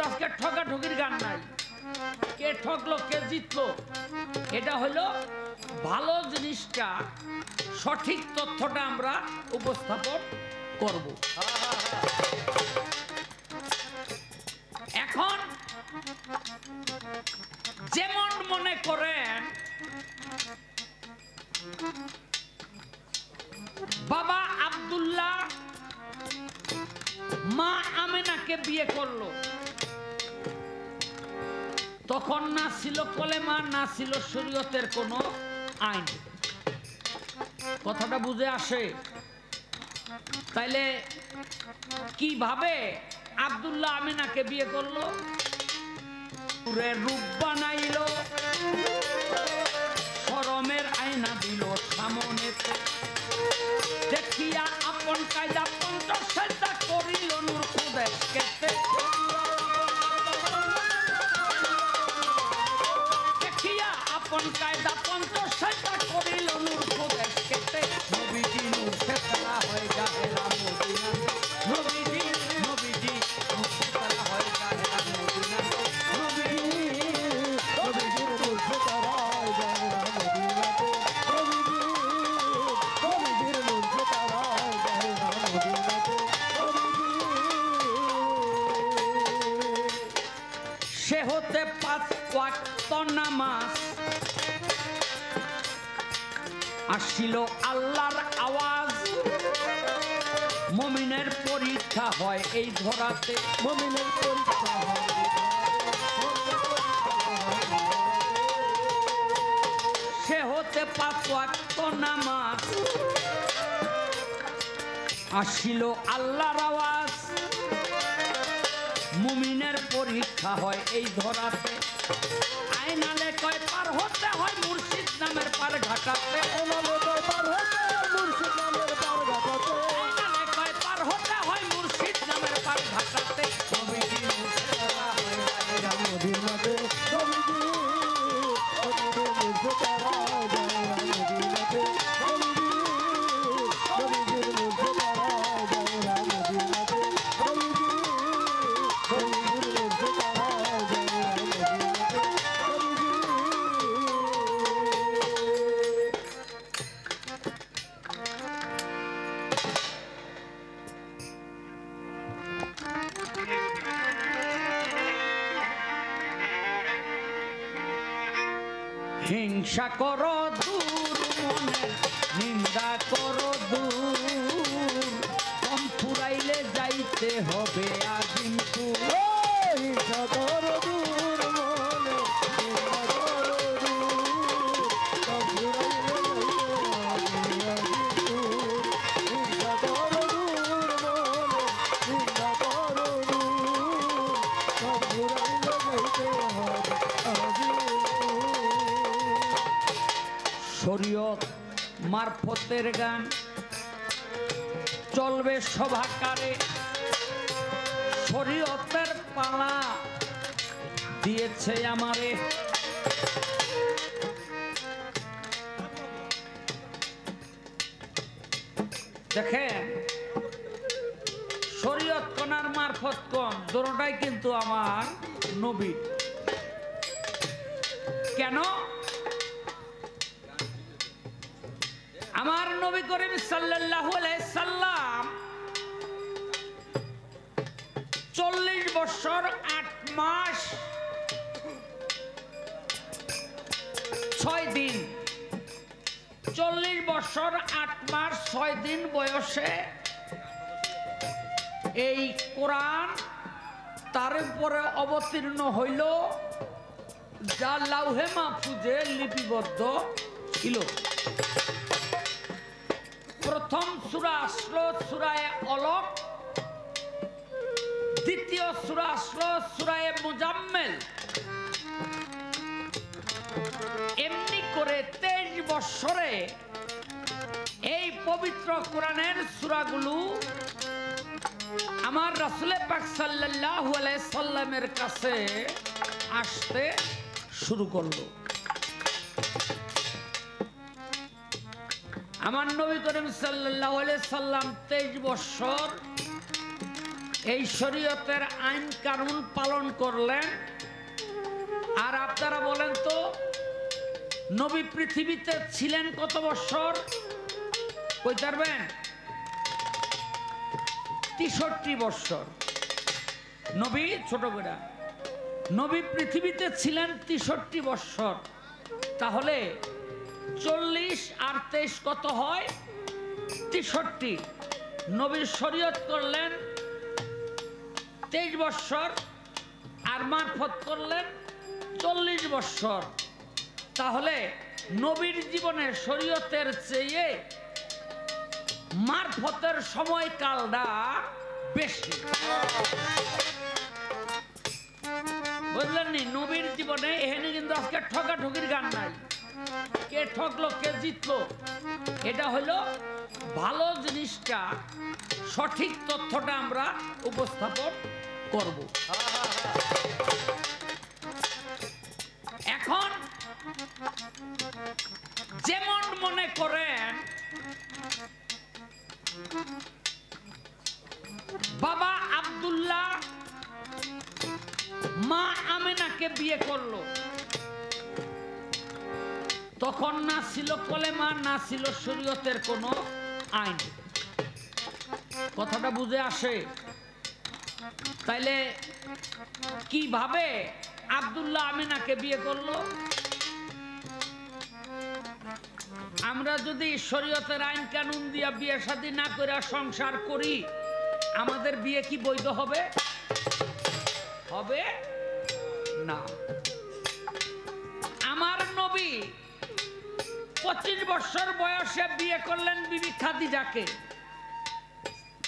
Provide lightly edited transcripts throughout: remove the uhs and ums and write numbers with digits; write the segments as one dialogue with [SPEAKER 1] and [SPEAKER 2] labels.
[SPEAKER 1] আজকে ঠকাঠকির গান নাই, কে ঠকলো কে জিতলো, এটা হলো ভালো জিনিসটা সঠিক তথ্যটা আমরা উপস্থাপন করব। এখন যেমন মনে করেন বাবা আব্দুল্লাহ মা আমেনাকে বিয়ে করলো, তখন না ছিল কলেমা, না ছিল শরীয়তের কোনো আইন। কথাটা বুঝে আসে? তাইলে কিভাবে আব্দুল্লাহ আমিনাকে বিয়ে করলো? পুরে রূপ বানাইলো, শরমের আয়না দিল সামনেতে, দেখিয়া আপন কায়দা পঞ্চশয্যা করিল নূর কুদেশকেতে। দেখিয়া আপন কায়দা পঞ্চশয্যা করিল নূর কুদেশকেতে। নবীজি নূর ফেতরা হয়ে জাহেরা মদিনাতে, নবীজি নবীজি নূর ফেতরা হয়ে জাহেরা মদিনাতে, নবীজি নবীজি নূর ফেতরা হয়ে জাহেরা মদিনাতে, নবীজি নবীজি নূর ফেতরা হয়ে জাহেরা মদিনাতে, সে হতে 5 ওয়াক্ত নামাজ আসিল আল্লাহর আওয়াজ। মুমিনের পরীক্ষা হয় এই ধরাতে, মুমিনের পরীক্ষা হয়। সে হতে 5 ওয়াক্ত নামাজ আসিল আল্লাহর আওয়াজ। মুমিনের পরীক্ষা হয় এই ধরাতে, আইনালে কয় পার হতে হয় মুর্শিদ নামের পার ঘাটাতে, আইনালে কয় পার হতে হয় মুর্শিদ নামের পার ঘাটাতে, আইনালে কয় পার হতে হয় মুর্শিদ নামের পার ঘাটাতে। নবীজি নূর ফেতরা হয়ে জাহেরা মদিনাতে, নবীজি নূর ফেতরা হয়ে জাহেরা মদিনাতে, নবীজি নবীজি নূর ফেতরা হয়ে জাহেরা মদিনাতে, নবীজি হিংসা করো দূর মনে, নিন্দা করো দূর, কম ফুরাইলে যাইতে হবে আজিমপুর। হিংসা করো দূর মনে, নিন্দা করো দূর, কম ফুরাইলে যাইতে হবে আজিমপুর। হিংসা করো দূর মনে, নিন্দা করো দূর, কম ফুরাইলে যাইতে হবে আজিমপুর। শরীয়ত মারফতের গান চলবে সভাকারে, শরীয়তের পালা দিয়েছে আমারে। দেখেন শরীয়ত কোন আর মারফত কোন দুটোটাই কিন্তু আমার নবী। কেন? আমার নবী করিম সাল্লাল্লাহু আলাইহি সাল্লাম 40 বছর 8 মাস 6 দিন, 40 বছর 8 মাস 6 দিন বয়সে এই কোরআন তার উপরে অবতীর্ণ হইল, যা লাউহে মাহফুজে লিপিবদ্ধ ছিল। প্রথম সূরা আসলো সূরায়ে অলক, দ্বিতীয় সূরা আসলো সূরায়ে মুজাম্মিল। এমনি করে 23 বছরে এই পবিত্র কোরআনের সূরাগুলো আমার রাসূল পাক সাল্লাল্লাহু আলাইহি সাল্লামের কাছে আসতে শুরু করলো। আমার নবী করিম সাল্লাল্লাহু আলাইহি সাল্লাম 23 বছর এই শরীয়তের আইন কানুন পালন করলেন। আর আপনারা বলেন তো নবী পৃথিবীতে ছিলেন কত বছর? কইতে পারবেন? 63 বছর। নবী ছোট করে নবী পৃথিবীতে ছিলেন 63 বছর। তাহলে 40 আর 23 কত হয়? 63। নবীর শরীয়ত করলেন 23 বছর আর মারফত করলেন 40 বছর। তাহলে নবীর জীবনে শরীয়তের চেয়ে মারফতের সময়কালটা বেশি। বুঝলেন নি? নবীর জীবনে এখানে কিন্তু আজকে ঠকাঠকির গান নাই। কে ঠকলো কে জিতলো এটা হলো ভালো জিনিসটা, সঠিক তথ্যটা আমরা উপস্থাপন করব। এখন যেমন মনে করেন বাবা আব্দুল্লাহ মা আমেনাকে বিয়ে করলো, তখন না ছিল কলেমা, না ছিল শরীয়তের কোনো আইন। কথাটা বুঝে আসে? তাইলে কিভাবে আব্দুল্লাহ আমেনাকে বিয়ে করলো? আমরা যদি শরীয়তের আইন কানুন দিয়া বিয়ে শাদী না করে সংসার করি, আমাদের বিয়ে কি বৈধ হবে? হবে না। আমার নবী 25 বছর বয়সে বিয়ে করলেন বিবি খাদিজাকে।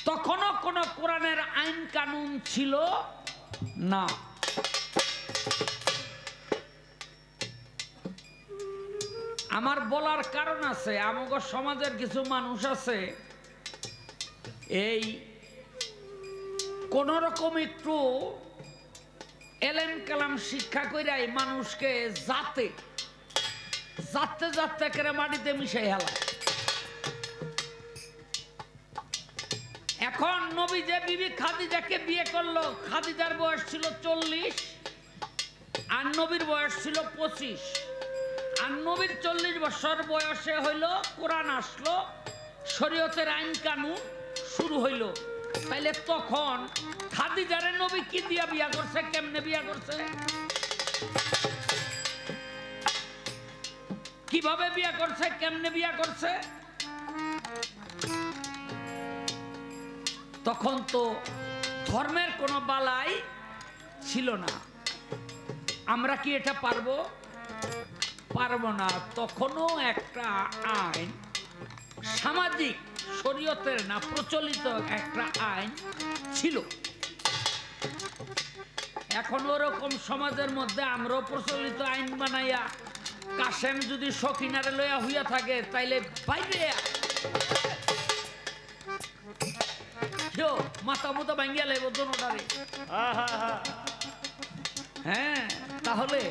[SPEAKER 1] তখনও কোন কোরআনের আইন কানুন ছিল না। আমার বলার কারণ আছে, আমাদের সমাজের কিছু মানুষ আছে এই কোন রকম একটু এলেম কালাম শিক্ষা কইরাই মানুষকে জাতে জাতে জাতে করে মাটিতে মিশাই হেলায়। এখন নবী যে বিবি খাদিজাকে বিয়ে করলো, খাদিজার বয়স ছিল 40 আর নবীর বয়স ছিল 25। আর নবীর 40 বছর বয়সে হইল কোরআন আসলো, শরীয়তের আইন কানুন শুরু হইল। তাইলে তখন খাদিজারে নবী কি দিয়া বিয়া করছে? কেমনে বিয়া করছে? কিভাবে বিয়া করছে? কেমনে বিয়া করছে? তখন তো ধর্মের কোনো বালাই ছিল না। আমরা কি এটা পারবো? পারবো না। তখনও একটা আইন, সামাজিক শরীয়তের না প্রচলিত একটা আইন ছিল। এখন ওরকম সমাজের মধ্যে আমরাও প্রচলিত আইন বানাইয়া কাশেম যদি সকিনারে লইয়া হইয়া থাকে তাইলে বাইরে মাথা মুতা ভাঙ্গিয়া লাইব দোনোটারে। হ্যাঁ, তাহলে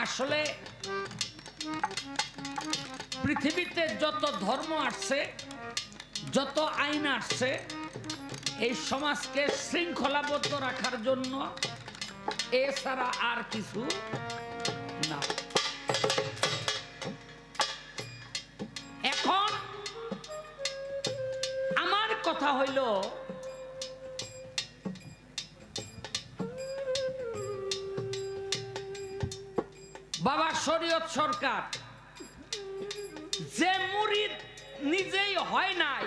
[SPEAKER 1] আসলে পৃথিবীতে যত ধর্ম আসছে, যত আইন আসছে, এই সমাজকে শৃঙ্খলাবদ্ধ রাখার জন্য, এছাড়া আর কিছু না। এখন আমার কথা হইল, বাবা শরীয়ত সরকার যে মুরিদ নিজেই হয় নাই,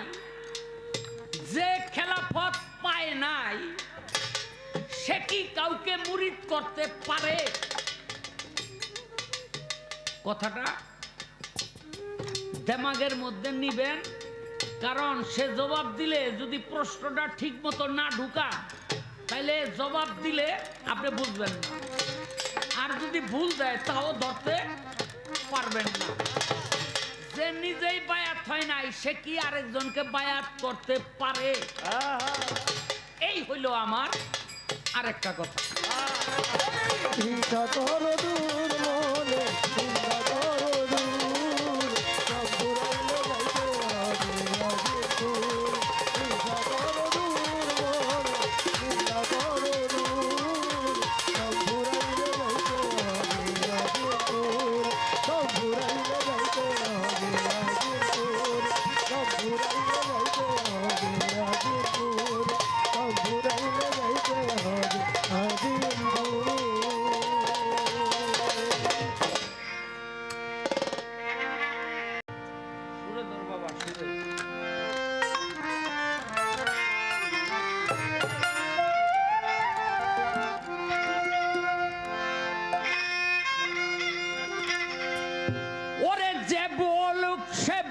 [SPEAKER 1] যে খেলাফত পায় নাই, সে কি কাউকে মুরিদ করতে পারে? কথাটা দিমাগের মধ্যে নিবেন, কারণ সে জবাব দিলে যদি প্রশ্নটা ঠিক মতো না ঢুকা, তাইলে জবাব দিলে আপনি বুঝবেন না, আর যদি ভুল দেয় তাও ধরতে পারবেন না। যে নিজেই বায়াত হয় নাই, সে কি আরেকজনকে বায়াত করতে পারে? এই হইল আমার আরেকটা কথা।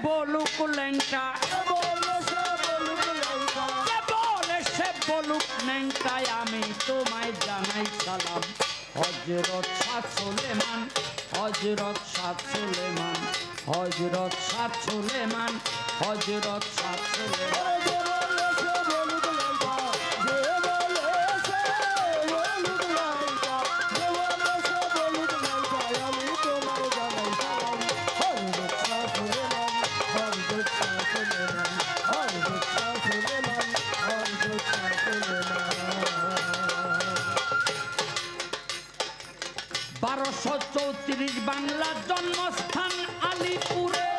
[SPEAKER 1] বলুক ল্যাংটা, বলে সে বলুক ল্যাংটায় আমি তোমায় জানাই সালাম। হযরত শাহ সুলেমান, হযরত শাহ সুলেমান, হযরত শাহ সুলেমান, হযরত শাহ সুলেমান। বাংলার জন্মস্থান আলিপুরে,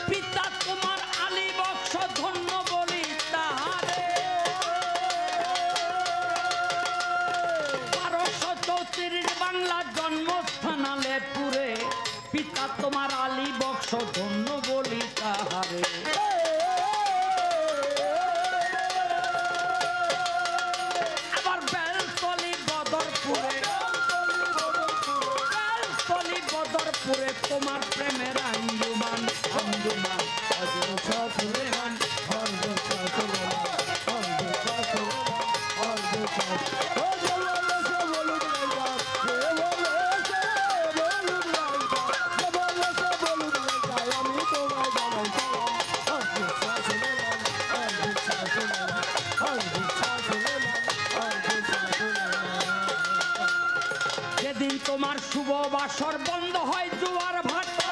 [SPEAKER 1] পিতা তোমার আলী বংশ ধন্য বলি তাহারে। 1234 বাংলার জন্মস্থান আলিপুরে, পিতা তোমার আলী বংশ ধন্য বলি তাহারে। তোমার প্রেমের আঞ্জুমান, আঞ্জুমান, হযরত শাহ সুলেমান, হযরত শাহ সুলেমান, হযরত শাহ সুলেমান, হযরত শাহ যেদিন তোমার শুভ বাসর বন্ধ হয় জোয়ার ভাটা,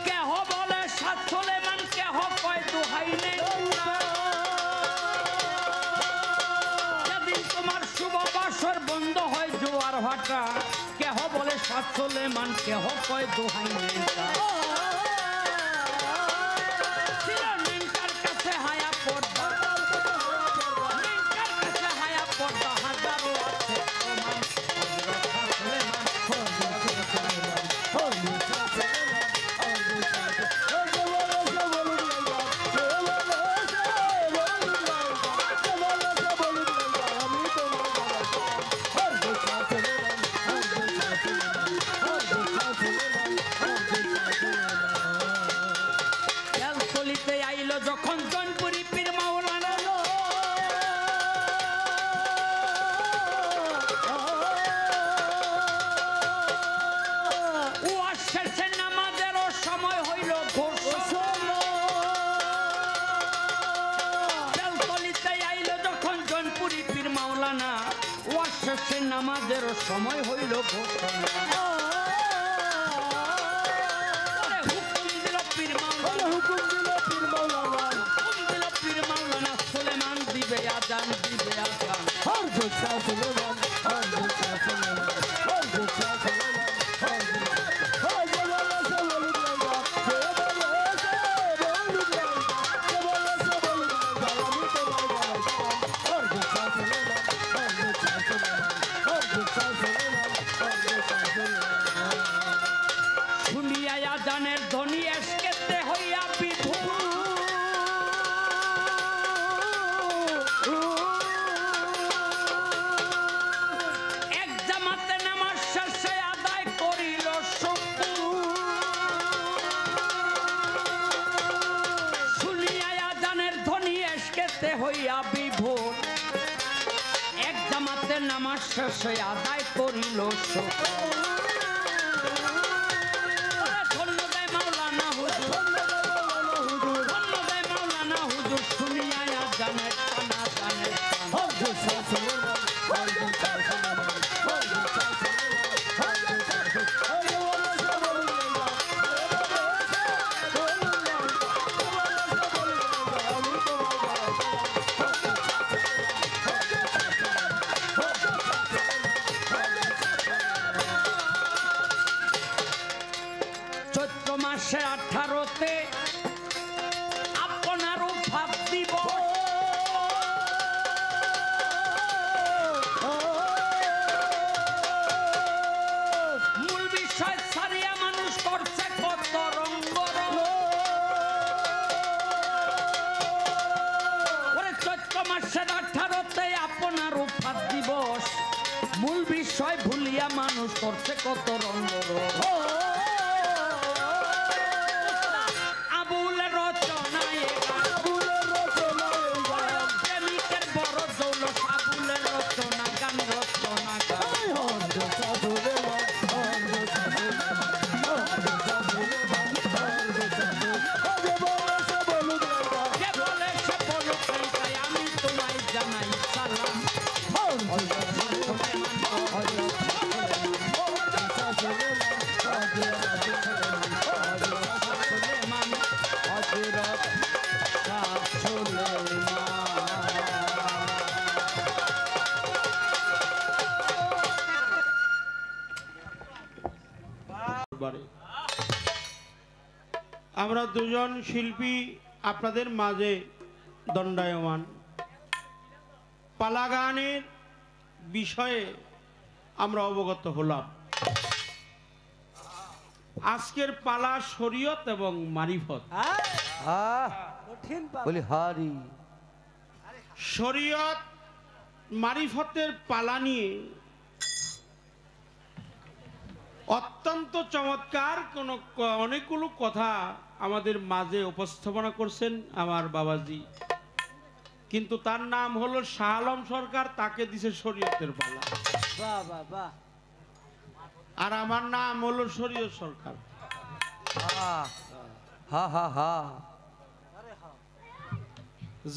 [SPEAKER 1] কেহ বলে শাহ সুলেমান, কেহ কয় দোহাই ল্যাংটা। যেদিন তোমার শুভ বাসর বন্ধ হয় জোয়ার ভাটা, কেহ বলে শাহ সুলেমান, কেহ কয় দোহাই ল্যাংটা। যখন জনপুরি পীর মাওলানা ওয়াজ শেষে নামাজেরও সময় হইল ঘোষণা। বেলতলিতে আইল যখন জনপুরি পীর মাওলানা, ওয়াজ শেষে নামাজেরও সময় হইল ঘোষণা। হুকুম দিল পীর মাওলানা, হুকুম দিল পীর মাওলানা, হুকুম দিল পীর মাওলানা, সুলেমান দিবে আজান, দিবে আজান। হযরত শাহ সুলেমান, হযরত শাহ সুলেমান, হযরত শাহ সুলেমান, শুনিয়া আজানের ধ্বনি এসকেতে হইয়া বিভোর, এক জামাতে নামাজ শেষে আদায় করিল শুকুর। শুনিয়া আজানের ধ্বনি এসকেতে হইয়া বিভোর, এক জামাতে নামাজ শেষে আদায় করিল শুকুর। চৈত্র মাসে 18তে আপনারও ভাব দিব, মূল বিষয় ছাড়িয়া মানুষ করছে কত রঙ্গ রঙ্গ। বিষয় ভুলিয়া মানুষ করছে কত রঙ্গ আবুলের রচনায় প্রেমিকের বড় দৌলত আবুলের রচনা গান রচনা আমি তোমায় জানাই সালাম
[SPEAKER 2] আমরা দুজন শিল্পী আপনাদের মাঝে দণ্ডায়মান পালা গানের বিষয়ে আমরা অবগত হলাম। আজকের পালা শরীয়ত এবং মারিফত।
[SPEAKER 3] বলি হারি
[SPEAKER 2] শরীয়ত মারিফতের পালা নিয়ে অত্যন্ত চমৎকার অনেকগুলো কথা আমাদের মাঝে উপস্থাপনা করছেন আমার বাবাজি, কিন্তু তার নাম হলো শাহ আলম সরকার, তাকে দিছে শরীয়তের পালা। আর আমার নাম হলো শরীয়ত সরকার।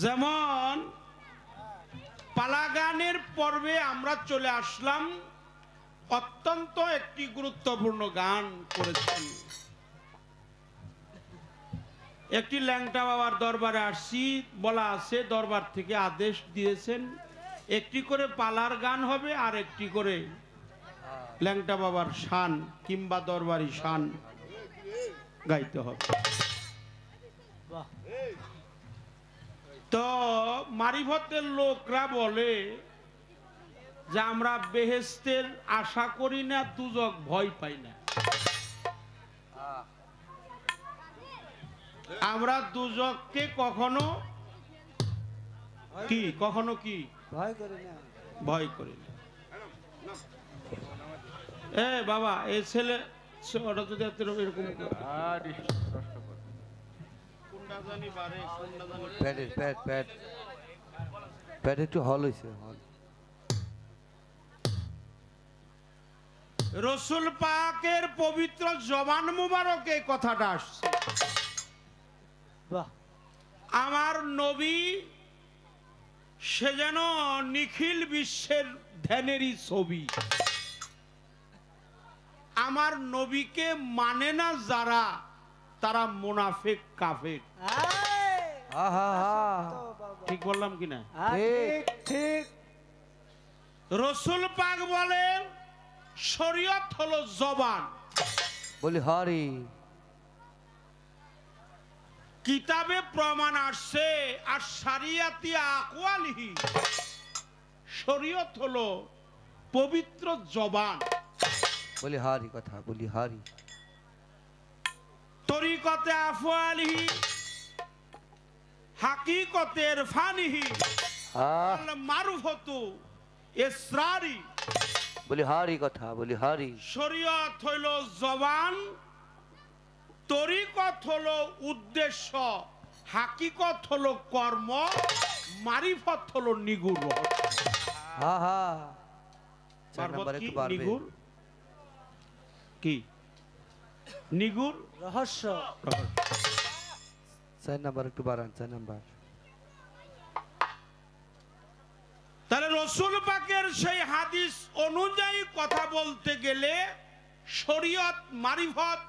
[SPEAKER 2] যেমন পালা গানের পর্বে আমরা চলে আসলাম, অত্যন্ত একটি গুরুত্বপূর্ণ গান করেছেন। একটি ল্যাংটা বাবার দরবারে আসছি, বলা আছে দরবার থেকে আদেশ দিয়েছেন একটি করে পালার গান হবে আর একটি করে ল্যাংটা বাবার শান কিংবা দরবারি শান গাইতে হবে। তো মারিফতের লোকরা বলে যে আমরা বেহেশতের আশা করি না, দুজক ভয় পাই না। আমরা দুজককে কখনো কি ভয় করি না। এ বাবা, এই ছেলে ওটা যদি এরকম
[SPEAKER 3] প্যাড একটু হল হয়েছে।
[SPEAKER 2] রসুল পাকের পবিত্র জবান মুবারকে কথাটা আসছে। আমার নবী সে যেন নিখিল বিশ্বের ধ্যানেরই ছবি। আমার নবীকে মানে না যারা, তারা মুনাফিক কাফের। ঠিক বললাম কিনা?
[SPEAKER 3] ঠিক।
[SPEAKER 2] রসুল পাক বলেন শরীয়ত হলো জবান।
[SPEAKER 3] বলি হারি
[SPEAKER 2] কিতাবে প্রমাণ আসছে আর শারিয়াতি আকওয়ালিহি, শরীয়ত হলো পবিত্র জবান।
[SPEAKER 3] বলি হারি কথা বলি হারি।
[SPEAKER 2] তরিকতে আফওয়ালিহি হাকিকতে ইরফানিহি আল মারুফতু ইসরারি।
[SPEAKER 3] বলি হারি কথা বলি হারি।
[SPEAKER 2] শরীয়ত হইল জবান, তরিকত হলো উদ্দেশ্য, হাকিকত হলো কর্ম, মারিফত হলো নিগুর। নিগুর কি? নিগুর
[SPEAKER 3] রহস্য। 4 নাম্বার একটু বাড়ান, 4 নাম্বার।
[SPEAKER 2] তাহলে রসুল পাকের সেই হাদিস অনুযায়ী কথা বলতে গেলে শরীয়ত মারিফত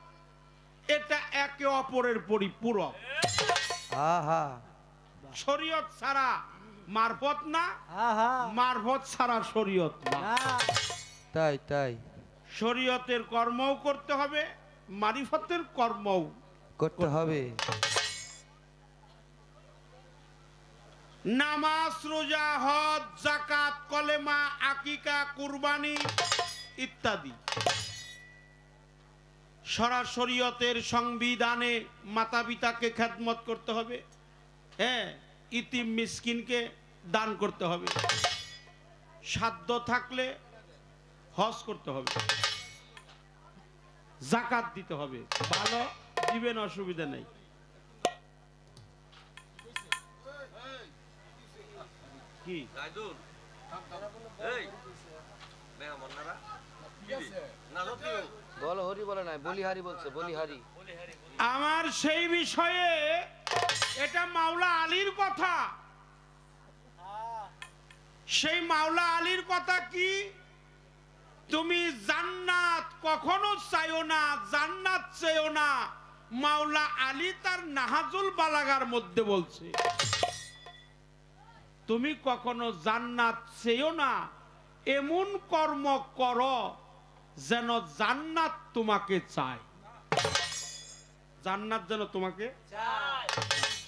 [SPEAKER 2] এটা একে অপরের পরিপূরক। শরীয়ত ছাড়া মারফত না, মারফত ছাড়া শরীয়ত না।
[SPEAKER 3] তাই
[SPEAKER 2] শরীয়তের কর্মও করতে হবে, মারিফতের কর্মও
[SPEAKER 3] করতে হবে।
[SPEAKER 2] নামাজ, রোজা, হজ, যাকাত, কলেমা, আকিকা, কুরবানি ইত্যাদি শরীয়তের সংবিধানে মাতা পিতাকে খেদমত করতে হবে, হ্যাঁ, ইতিম মিসকিনকে দান করতে হবে, সাধ্য থাকলে হজ করতে হবে, জাকাত দিতে হবে, ভালো দিবেন, অসুবিধা নেই। কি
[SPEAKER 3] বলো হরি বলে নাই, বলিহারি বলছে, বলিহারি।
[SPEAKER 2] আমার সেই বিষয়ে এটা মাওলা আলীর কথা। সেই মাওলা আলীর কথা কি, তুমি জান্নাত কখনো চাইও না, জান্নাত চাইও না। মাওলা আলী তার নাহাজুল বালাগার মধ্যে বলছে, তুমি কখনো জান্নাত চেয়েও না, এমন কর্ম করো যেন জান্নাত তোমাকে চায়। জান্নাত যেন তোমাকে চায়,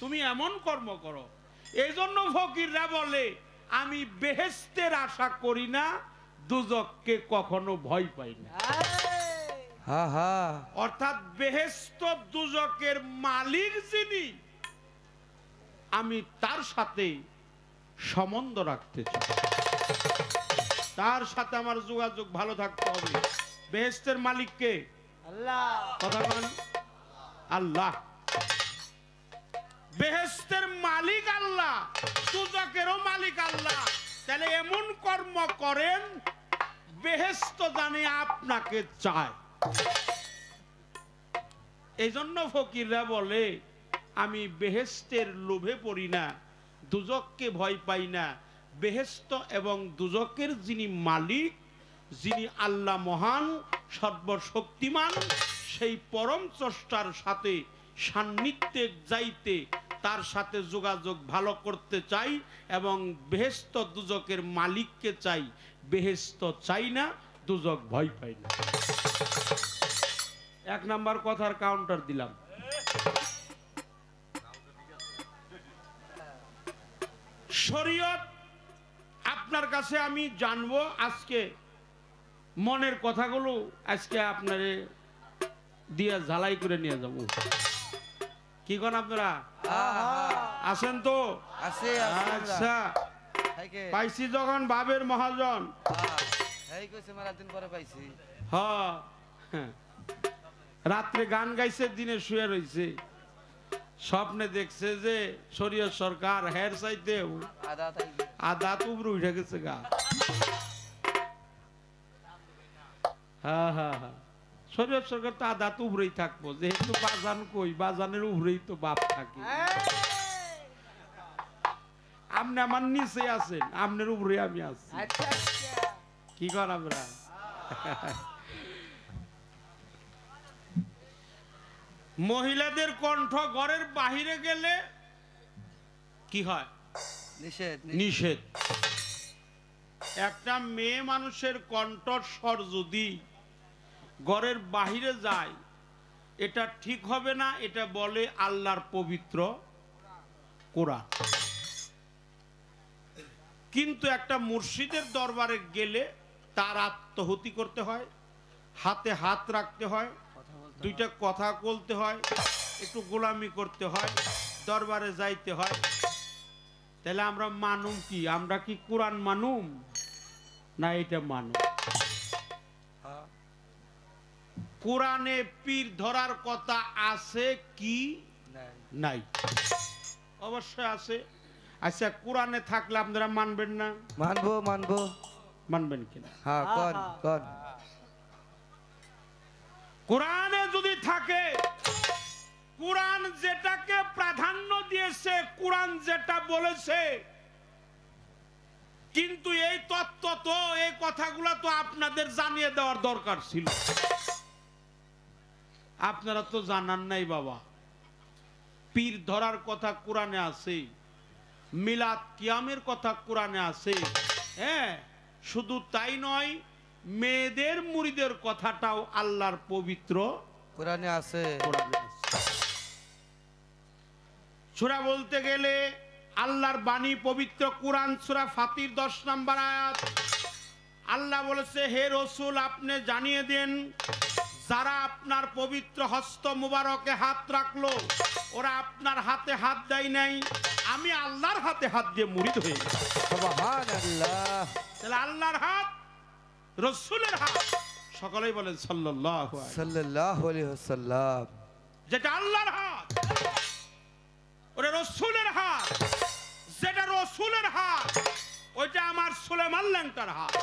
[SPEAKER 2] তুমি এমন কর্ম করো। এই জন্য ফকিররা বলে, আমি বেহেশতের আশা করি না, দুজককে কখনো ভয় পাই না।
[SPEAKER 3] হা হা।
[SPEAKER 2] অর্থাৎ বেহেশত দুজকের মালিক যিনি, আমি তার সাথে সম্বন্ধ রাখতে চাই, তার সাথে আমার যোগাযোগ ভালো থাকতে হবে। বেহেশতের মালিক কে? আল্লাহ। কথা বলেন, আল্লাহ। বেহেশতের মালিক আল্লাহ, দুজকেরও মালিক আল্লাহ। তাহলে এমন কর্ম করেন বেহেশত জানে আপনাকে চায়। এই জন্য ফকিররা বলে, আমি বেহেশতের লোভে পড়ি না, দুজককে ভয় পাই না। বেহেশত এবং দুজকের যিনি মালিক, যিনি আল্লাহ মহান সর্বশক্তিমান, সেই পরম স্রষ্টার সাথে সান্নিধ্যে যাইতে, তার সাথে যোগাযোগ ভালো করতে চাই এবং বেহেশত দুজকের মালিককে চাই। বেহেশত চাই না, দুজক ভয় পাই না। এক নাম্বার কথার কাউন্টার দিলাম। শরীয়ত আপনার কাছে আমি জানবো আজকে, মনের কথাগুলো আজকে আপনারে দিয়ে ঝালাই করে নিয়ে যাব। কি কোন আপনারা আছেন তো?
[SPEAKER 3] আছে
[SPEAKER 2] আচ্ছা, পাইছি যখন বাবের মহাজন।
[SPEAKER 3] এই কইছে মারা দিন পরে পাইছি।
[SPEAKER 2] হ্যাঁ, রাত্রে গান গাইছে, দিনে শুয়ে রইছে, স্বপ্নে দেখছে যে শরীয়ত সরকার হের চাইতে আদা তুবরু উঠে গেছে গা। হ্যাঁ হ্যাঁ হ্যাঁ, শরীয়ত সরকার তো আদা তুবরেই থাকবো, যেহেতু বাজান কই, বাজানের উপরেই তো বাপ থাকে। আপনি আমার নিচে আছেন, আপনার উপরে আমি আছি। কি কর আমরা? মহিলাদের কণ্ঠ ঘরের বাহিরে গেলে কি হয়?
[SPEAKER 3] নিষেধ।
[SPEAKER 2] নিষেধ। একটা মেয়ে মানুষের কণ্ঠস্বর যদি ঘরের বাহিরে যায়, এটা ঠিক হবে না। এটা বলে আল্লাহর পবিত্র কোরআন। কিন্তু একটা মুর্শিদের দরবারে গেলে তার আত্মহুতি করতে হয়, হাতে হাত রাখতে হয়, দুইটা কথা বলতে হয়, একটু গোলামি করতে হয়, দরবারে যাইতে হয়। তাহলে আমরা মানুম কি? আমরা কি কোরআন মানুম না এটা মানুম? কোরআনে পীর ধরার কথা আছে কি নাই? অবশ্যই আছে। আচ্ছা, কোরআনে থাকলে আপনারা মানবেন না?
[SPEAKER 3] মানবো মানবো।
[SPEAKER 2] মানবেন কিনা?
[SPEAKER 3] হ্যাঁ, কোন কোন
[SPEAKER 2] কোরআনে যদি থাকে, কোরআন যেটাকে প্রাধান্য দিয়েছে, কোরআন যেটা বলেছে, কিন্তু এই তত্ত্ব তো, এই কথাগুলো তো আপনাদের জানিয়ে দেওয়ার দরকার ছিল। আপনারা তো জানান নাই বাবা। পীর ধরার কথা কোরআনে আছে, মিলাদ কিয়ামের কথা কোরআনে আছে। হ্যাঁ, শুধু তাই নয়, মেয়েদের মুরিদের কথাটাও আল্লাহর পবিত্র
[SPEAKER 3] কোরআনে আছে।
[SPEAKER 2] সূরা বলতে গেলে আল্লাহর বাণী পবিত্র কোরআন, সূরা ফাতির 10 নম্বর আয়াত। আল্লাহ বলেছে, হে রাসূল, আপনি জানিয়ে দেন, যারা আপনার পবিত্র হস্ত মুবারকে হাত রাখলো, ওরা আপনার হাতে হাত দেয় নাই, আমি আল্লাহর হাতে হাত দিয়ে মুরিদ হয়ে গেছি।
[SPEAKER 3] সুবহানাল্লাহ।
[SPEAKER 2] তাহলে আল্লাহর হাত রসুলের হাত, সকলেই বলেন সাল্লাল্লাহু আলাইহি।
[SPEAKER 3] সাল্লাল্লাহু আলাইহি ওয়াসাল্লাম।
[SPEAKER 2] যেটা আল্লাহর হাত ওটা রসুলের হাত, যেটা রসুলের হাত ওইটা আমার সুলাইমান ল্যাংটার হাত,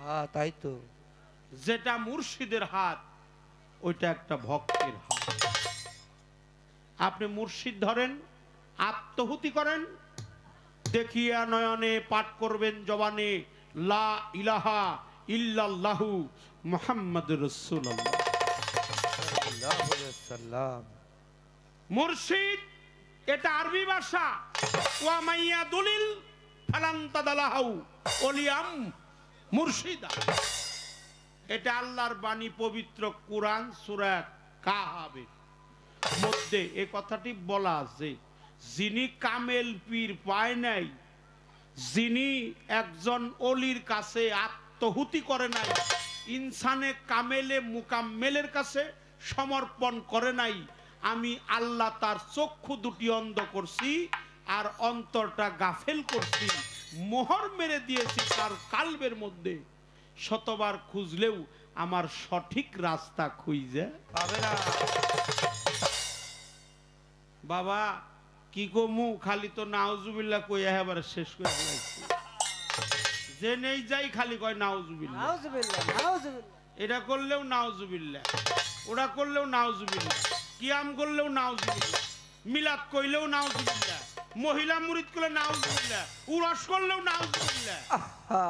[SPEAKER 3] হ্যাঁ তাই তো।
[SPEAKER 2] যেটা মুর্শিদের হাত ওইটা একটা ভক্তের হাত। আপনি মুর্শিদ ধরেন, আত্মহুতি করেন, দেখিয়া নয়নে পাঠ করবেন জবানে লা ইলাহা ইল্লাল্লাহু মুহাম্মাদুর রাসূলুল্লাহ।
[SPEAKER 3] সাল্লাল্লাহু আলাইহি ওয়াসাল্লাম।
[SPEAKER 2] মুর্শিদ এটা আরবি ভাষা, ওয়া মাইয়া দুলিল ফালান্তাদালাহু ওলিয়াম মুর্শিদা। এটা আল্লাহর বাণী, পবিত্র কুরআন সূরা কাহাবের মধ্যে এই কথাটি বলা আছে, যিনি কামেল পীর পায় নাই, যিনি একজন অলির কাছে আত্মহুতি করে নাই, ইনসানে কামেলে মুকাম্মেলের কাছে সমর্পণ করে নাই, আমি আল্লাহ তার চক্ষু দুটি অন্ধ করছি আর অন্তরটা গাফেল করছি, মোহর মেরে দিয়েছি তার কালবের মধ্যে, শতবার খুঁজলেও আমার সঠিক রাস্তা খুঁজে
[SPEAKER 3] পাবে না।
[SPEAKER 2] বাবা কি কমু, খালি তো নাউজুবিল্লাহ কইয়া এবারে শেষ করে ফেলাইছি। যে নেই যাই খালি কয় নাউজুবিল্লাহ,
[SPEAKER 4] নাউজুবিল্লাহ, নাউজুবিল্লাহ।
[SPEAKER 2] এটা করলেও নাউজুবিল্লাহ, ওটা করলেও নাউজুবিল্লাহ, কিয়াম করলেও নাউজুবিল্লাহ, মিলাদ কইলেও নাউজুবিল্লাহ, মহিলা মুরিদ করলে নাউজুবিল্লাহ, উরস করলেও নাউজুবিল্লাহ,
[SPEAKER 3] আহা,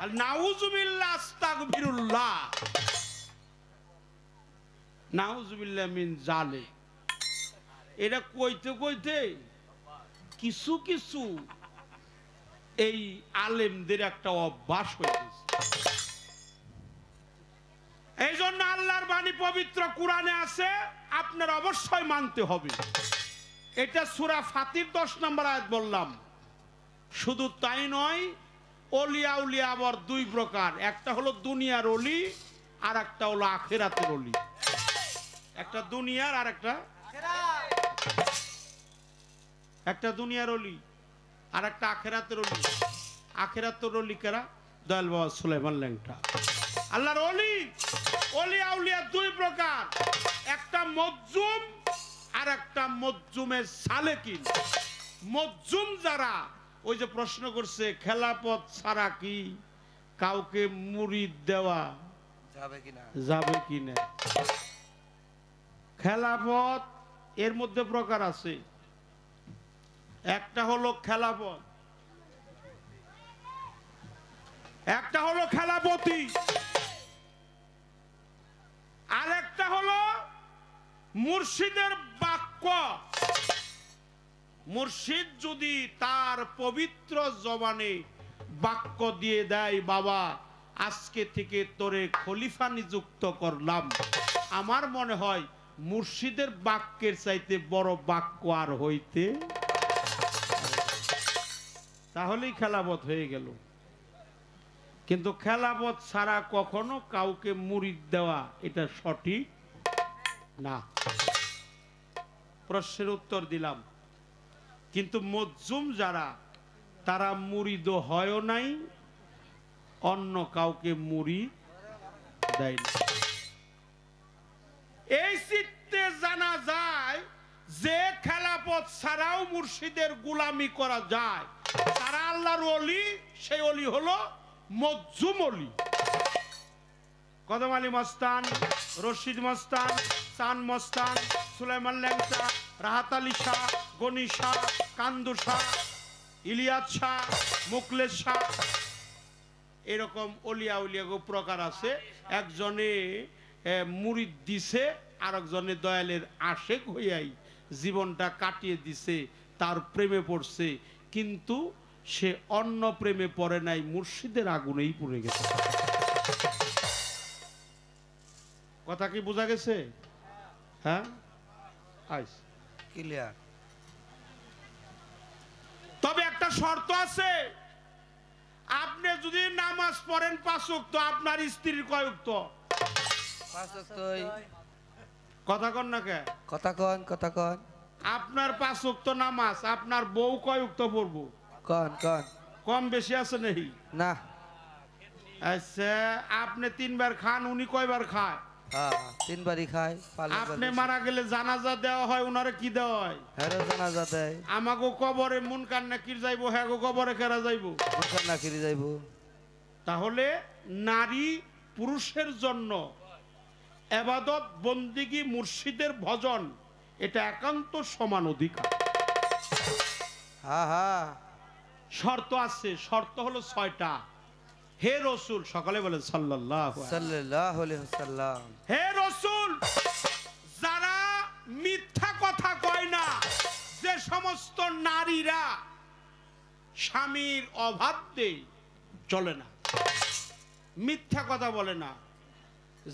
[SPEAKER 2] আর নাউজুবিল্লাহ আস্তাগফিরুল্লাহ, নাউজুবিল্লাহ মিন জালিক। এটা কইতে কইতে কিছু কিছু এই আলেমদের একটা অভ্যাস হয়ে গেছে। এই জন্য আল্লাহর বাণী পবিত্র কুরআনে আছে, আপনার অবশ্যই মানতে হবে। এটা সূরা ফাতির 10 নম্বর আয়াত বললাম। শুধু তাই নয়, অলিয়া উলিয়া আবার দুই প্রকার, একটা হলো দুনিয়ার অলি আর একটা হলো আখিরাতের অলি। একটা দুনিয়ার আর একটা দুনিয়ার অলি আর একটা আখিরাতের অলি। আখিরাতের অলি কারা? দয়াল বাবা সুলাইমান ল্যাংটা। আল্লাহর অলি, অলি আউলিয়া দুই প্রকার, একটা মজ্জুম আর একটা মজ্জুমের সালেকিন। মজ্জুম যারা, ওই যে প্রশ্ন করছে খেলাপথ ছাড়া কি কাউকে মুরিদ দেওয়া যাবে কিনা। খেলাপথ এর মধ্যে প্রকার আছে, একটা হলো খেলাপথ, একটা হলো খেলাপতি, আর একটা হলো মুর্শিদের বাক্য। মুর্শিদ যদি তার পবিত্র জবানে বাক্য দিয়ে দেয়, বাবা আজকে থেকে তোরে খলিফা নিযুক্ত করলাম, আমার মনে হয় মুর্শিদের বাক্যের চাইতে বড় বাক্য আর হইতে, তাহলেই খেলাপথ হয়ে গেল। কিন্তু খেলাপথ ছাড়া কখনো কাউকে মুরিদ দেওয়া এটা সঠিক না। প্রশ্নের উত্তর দিলাম। কিন্তু মজ্জুম যারা, তারা মুরিদ হয়ও নাই, অন্য কাউকে মুরিদ দেয় না। এই চিত্তে জানা যায় যে খেলাপথ ছাড়াও মুর্শিদের গোলামি করা যায়, তারা আল্লাহর ওলি। সেই ওলি হলো মজ্জুম ওলি। কদম আলী মস্তান, রশিদ মস্তান, চান মস্তান, সুলাইমান ল্যাংটা, রাহাত আলী শাহ, গনি শাহ, কান্দু শাহ, ইলিয়াস শাহ, মুকলেশ শাহ, এরকম অলিয়া উলিয়া প্রকার আছে। একজনে মুরিদ দিছে, আর একজনে দয়ালের আশেক হইয়াই জীবনটা কাটিয়ে দিছে, তার প্রেমে পড়ছে, কিন্তু সে অন্য প্রেমে পড়ে নাই, মুর্শিদের আগুনেই পড়ে গেছে। কথা কি বোঝা গেছে? হ্যাঁ,
[SPEAKER 3] ক্লিয়ার।
[SPEAKER 2] তবে একটা শর্ত আছে, আপনি যদি নামাজ পড়েন 5 ওয়াক্ত, আপনার স্ত্রীর কয় ওয়াক্ত?
[SPEAKER 3] 5 ওয়াক্তই।
[SPEAKER 2] কথা কন না কে?
[SPEAKER 3] কথা কন, কথা কন।
[SPEAKER 2] আপনার 5 ওয়াক্ত নামাজ, আপনার বউ কয় ওয়াক্ত পড়বো?
[SPEAKER 3] কন কন।
[SPEAKER 2] কম বেশি আছে নেই?
[SPEAKER 3] না।
[SPEAKER 2] আচ্ছা আপনি 3 বার খান উনি কয়বার খায়
[SPEAKER 3] হ্যাঁ 3 বারই খায়
[SPEAKER 2] আপনি মারা গেলে জানাজা দেওয়া হয় উনারে কি দেওয়া হয়
[SPEAKER 3] হেরো জানাজা দেয়
[SPEAKER 2] আমাগো কবরে মুনকার নাকির যাইবো হ্যাঁ গো কবরে কেরা যাইবো
[SPEAKER 3] মুনকার নাকির যাইবো
[SPEAKER 2] তাহলে নারী পুরুষের জন্য ইবাদত বন্দিগি মুর্শিদের ভজন এটা একান্ত সমান অধিকার
[SPEAKER 3] হ্যাঁ হ্যাঁ
[SPEAKER 2] শর্ত আছে শর্ত হলো 6টা হে রাসূল সকালে বলেন সাল্লাল্লাহু
[SPEAKER 3] আলাইহি ওয়াসাল্লাম
[SPEAKER 2] হে রাসূল যারা মিথ্যা কথা কয় না যে সমস্ত নারীরা স্বামীর অভাবতে চলে না মিথ্যা কথা বলে না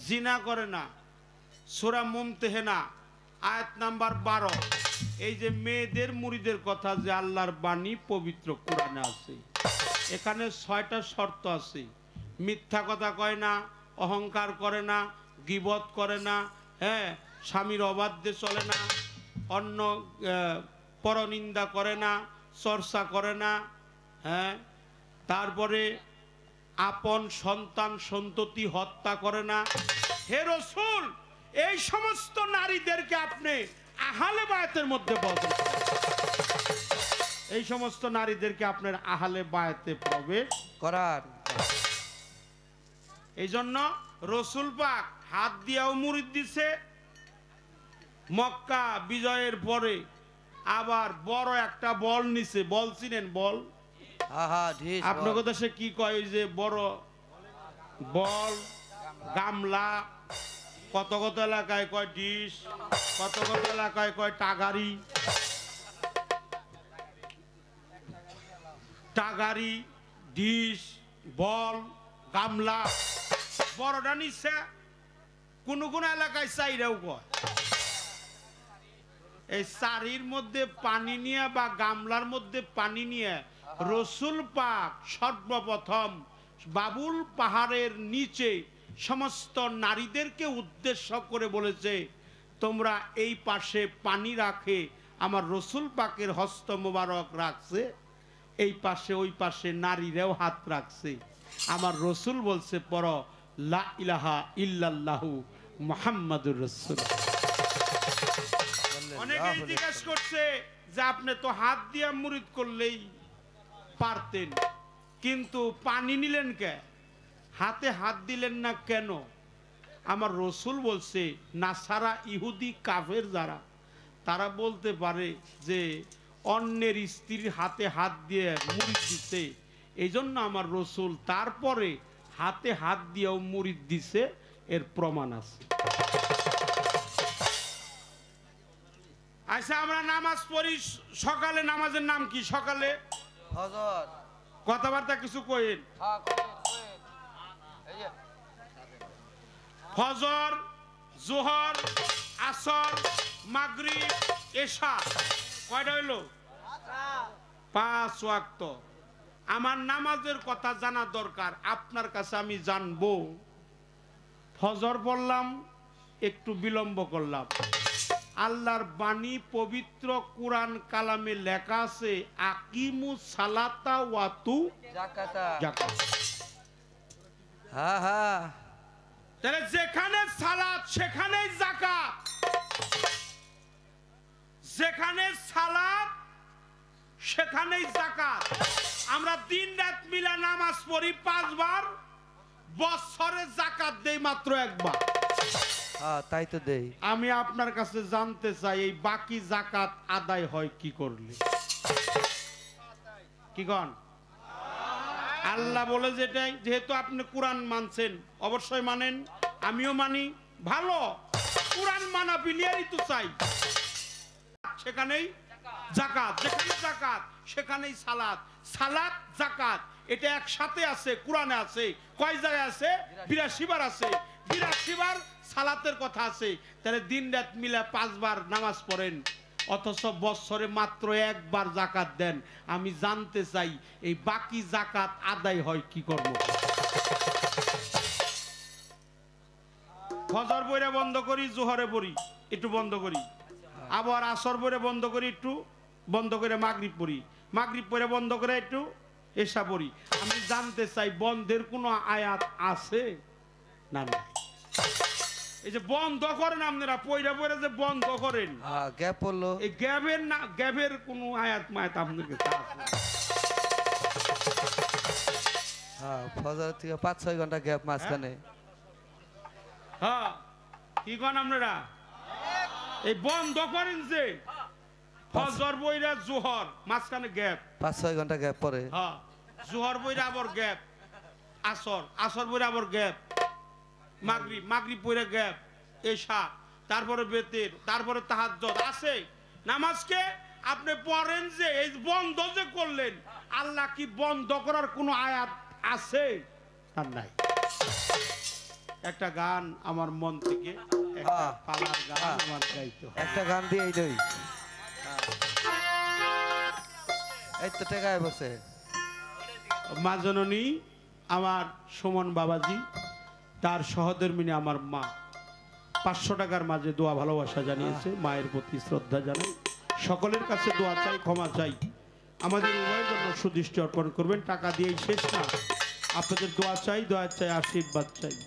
[SPEAKER 2] জিনা করে না সূরা মুমতাহানা আয়াত নাম্বার 12 এই যে মেয়েদের মুরিদের কথা যে আল্লাহর বাণী পবিত্র কোরআনে আছে এখানে 6টা শর্ত আছে মিথ্যা কথা কয় না অহংকার করে না গীবত করে না হ্যাঁ স্বামীর অবাধ্যে চলে না অন্য পরনিন্দা করে না চর্চা করে না হ্যাঁ তারপরে আপন সন্তান সন্ততি হত্যা করে না হে রাসূল এই সমস্ত নারীদেরকে আপনি আহলে বায়াতের মধ্যে বলছেন এই সমস্ত নারীদেরকে আপনার আহলে বায়াতে প্রবেশ
[SPEAKER 3] করার
[SPEAKER 2] এই জন্য রাসূল পাক হাত দিয়াও মুরিদ দিছে মক্কা বিজয়ের পরে আবার বড় একটা বল নিছে বল চিনেন বল
[SPEAKER 3] হ্যাঁ হ্যাঁ ঢিস
[SPEAKER 2] আপনার দেশে কি কয় ওই যে বড় বল গামলা কত কত এলাকায় কয় ডিশ কত কত এলাকায় কয় টাগারি টাগারি ডিশ বল গামলা বড়টা নিচ্ছে কোন কোন এলাকায় চাইরাও কয় এই চারির মধ্যে পানি নিয়ে বা গামলার মধ্যে পানি নিয়ে রাসূল পাক সর্বপ্রথম বাবুল পাহাড়ের নিচে সমস্ত নারীদেরকে উদ্দেশ্য করে বলেছে তোমরা এই পাশে পানি রাখে আমার রাসূল পাকের হস্ত মোবারক রাখছে এই পাশে ওই পাশে নারীরাও হাত রাখছে আমার রাসূল বলছে পড়ো লা ইলাহা ইল্লাল্লাহু মুহাম্মাদুর রাসূল অনেকেই জিজ্ঞাসা করছে যে আপনি তো হাত দিয়ে মুরিদ করলেই পারতেন কিন্তু পানি নিলেন কে হাতে হাত দিলেন না কেন আমার রাসূল বলছে নাসারা ইহুদি কাফের যারা তারা বলতে পারে যে অন্যের স্ত্রীর হাতে হাত দিয়ে মুরিদ দিতে এই জন্য আমার রাসূল তারপরে হাতে হাত দিয়েও মুরিদ দিছে এর প্রমাণ আছে আচ্ছা আমরা নামাজ পড়ি সকালে নামাজের নাম কি সকালে
[SPEAKER 3] ফজর
[SPEAKER 2] কথাবার্তা কিছু কইেন
[SPEAKER 3] হ্যাঁ এই যে
[SPEAKER 2] ফজর জোহর আসর মাগরিব এশা কয়টা হইলো 5 ওয়াক্ত আমার নামাজের কথা জানা দরকার আপনার কাছে আমি জানবো ফজর পড়লাম একটু বিলম্ব করলাম আল্লাহর বাণী পবিত্র কোরআন কালামে লেখা আছে আকিমুস সালাতা ওয়াতু
[SPEAKER 3] যাকাতা
[SPEAKER 2] যাকাত
[SPEAKER 3] হ্যাঁ হ্যাঁ
[SPEAKER 2] তাহলে যেখানে সালাত সেখানেই যাকাত যেখানে সালাত সেখানেই যাকাত আমরা দিন রাত মিলা নামাজ পড়ি 5 বার বছরে যাকাত দেই মাত্র একবার
[SPEAKER 3] হ্যাঁ তাই তো দেই
[SPEAKER 2] আমি আপনার কাছে জানতে চাই এই বাকি যাকাত আদায় হয় কি করলে কি গণ আল্লাহ বলে যেটাই যেহেতু আপনি কোরআন মানছেন অবশ্যই মানেন আমিও মানি ভালো কোরআন মানা বিলিয়ারই তো চাই সেখানেই যাকাত যেখানে যাকাত সেখানেই সালাত সালাত যাকাত এটা একসাথে আছে কোরআনে আছে কয় জায়গায় আছে 82 বার আছে 82 বার সালাতের কথা আছে তাহলে দিন রাত মিলে 5 বার নামাজ পড়েন অথচ বছরে মাত্র একবার যাকাত দেন আমি জানতে চাই এই বাকি যাকাত আদায় হয় কি করব ফজর পড়ে বন্ধ করি জোহরে পড়ি একটু বন্ধ করি আবার আসর পড়ে বন্ধ করি একটু বন্ধ করে মাগরিব পড়ি মাগরিব পড়ে বন্ধ করে একটু এসা পড়ি। আমি জানতে চাই বন্ধের কোনো আয়াত আছে না? না, এই যে বন্ধ করেন আপনারা পয়রা পয়রা যে বন্ধ করেন,
[SPEAKER 3] গ্যাপ পড়লো,
[SPEAKER 2] এই গ্যাপের না, গ্যাপের কোনো আয়াত মায়াত আপনাদের কাছে আছে?
[SPEAKER 3] ফজর থেকে 5-6 ঘন্টা গ্যাপ মাঝখানে।
[SPEAKER 2] হ্যাঁ, কি কন আপনারা? এই বন্ধ করেন যে ফজর বইরা জোহর মাঝখানে গ্যাপ,
[SPEAKER 3] 5-6 ঘন্টা গ্যাপ পরে।
[SPEAKER 2] হ্যাঁ, জোহর বইরা আবার গ্যাপ, আসর, আসর বইরা আবার গ্যাপ, মাগরিব, মাগরিব বইরা গ্যাপ, এশা, তারপরে বেতের, তারপরে তাহাজ্জুদ আছে। নামাজকে আপনি পড়েন যে এই বন্ধ যে করলেন, আল্লাহ কি বন্ধ করার কোনো আয়াত আছে? আর নাই। একটা গান আমার মন থেকে, একটা পালার গান আমার গাইতে হয়।
[SPEAKER 3] একটা গান দিয়েই দেই। এই তো টেকায় বসে
[SPEAKER 2] মা জননী আমার সুমন বাবাজি, তার সহধর্মিনী আমার মা 500 টাকার মাঝে দোয়া ভালোবাসা জানিয়েছে। মায়ের প্রতি শ্রদ্ধা জানাই, সকলের কাছে দোয়া চাই, ক্ষমা চাই। আমাদের উভয়ের জন্য সুদৃষ্টি অর্পণ করবেন। টাকা দিয়েই শেষ না, আপনাদের দোয়া চাই, দোয়া চাই, আশীর্বাদ চাই।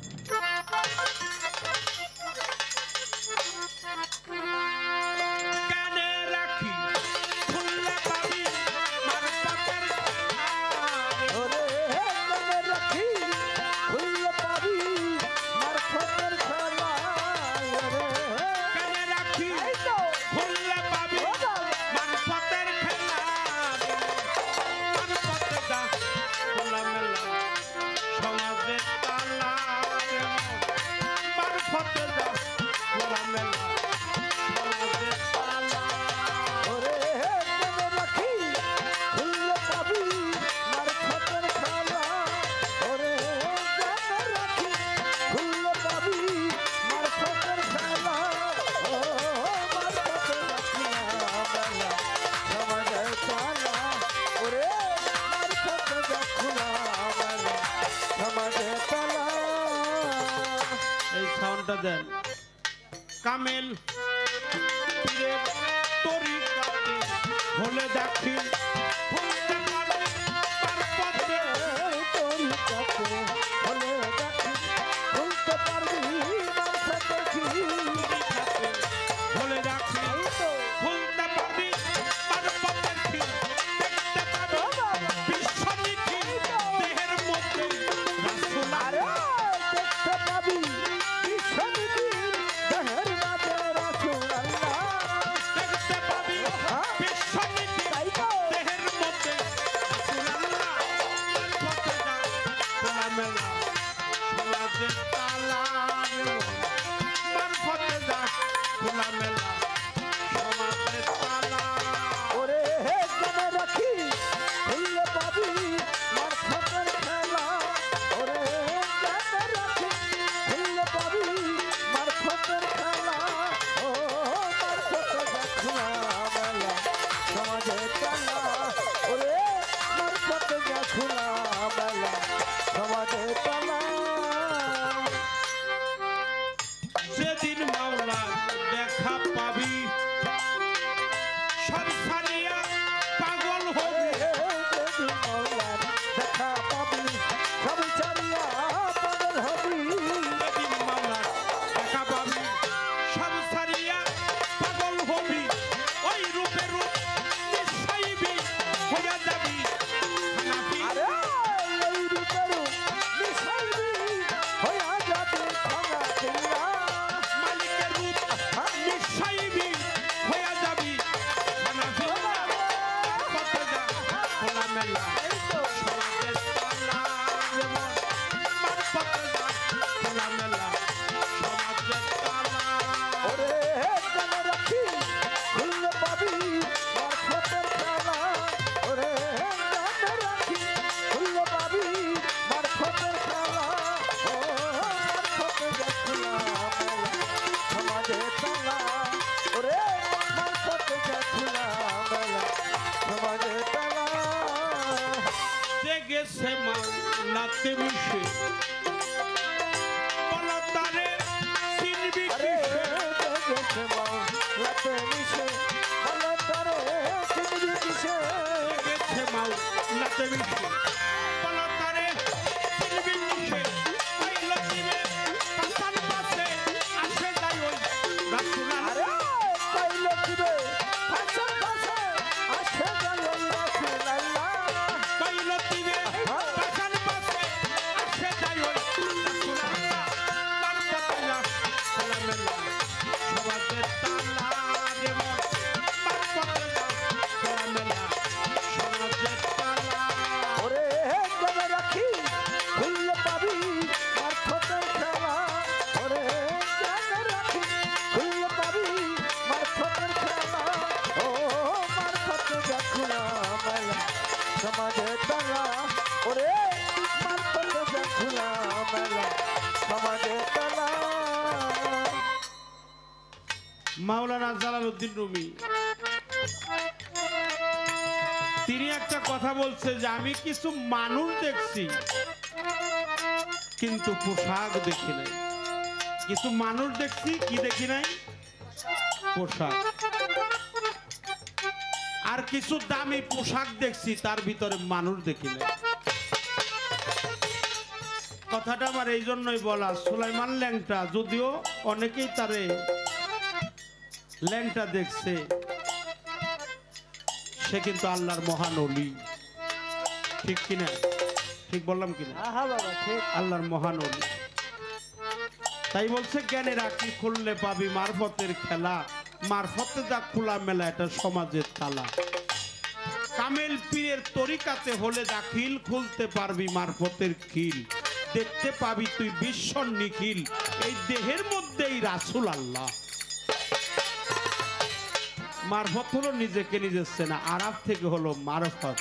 [SPEAKER 2] দেন কামেল পীরের তরিকাতে হলে দাখিল হতে পারে পারপথে তরিকাতে হলে দাখিল হতে পারবি মানসাতে কি হলে দাখিল হতে পারবি পারপথে কি দেখতে পাবি বিশ্বনীতি দেহের মধ্যে রাসূল আরে দেখতে পাবি Let me মাওলানা জালালউদ্দিন রুমি তিনি একটা কথা বলছে যে আমি কিছু মানুষ দেখছি কিন্তু পোশাক দেখি নাই। কিছু মানুষ দেখছি, কি দেখি নাই? পোশাক। আর কিছু দামি পোশাক দেখছি, তার ভিতরে মানুষ দেখি নাই। কথাটা আমার এই জন্যই বলা, সুলাইমান ল্যাংটা যদিও অনেকেই তারে ল্যাংটা দেখছে, সে কিন্তু আল্লাহর মহান ওলি। ঠিক কিনা? ঠিক বললাম কিনা? আল্লাহর মহান ওলি। তাই বলছে জ্ঞানের আঁকি খুললে পাবি মারফতের খেলা, মারফতে যা খোলা মেলা এটা সমাজের তালা। কামেল পীরের তরিকাতে হলে দাখিল, খুলতে পারবি মারফতের খিল, দেখতে পাবি তুই বিশ্ব নিখিল, এই দেহের মধ্যেই রাসূল আল্লাহ। মারফত হলো নিজেকে নিজে চেনা, আরাফ থেকে হলো মারফত।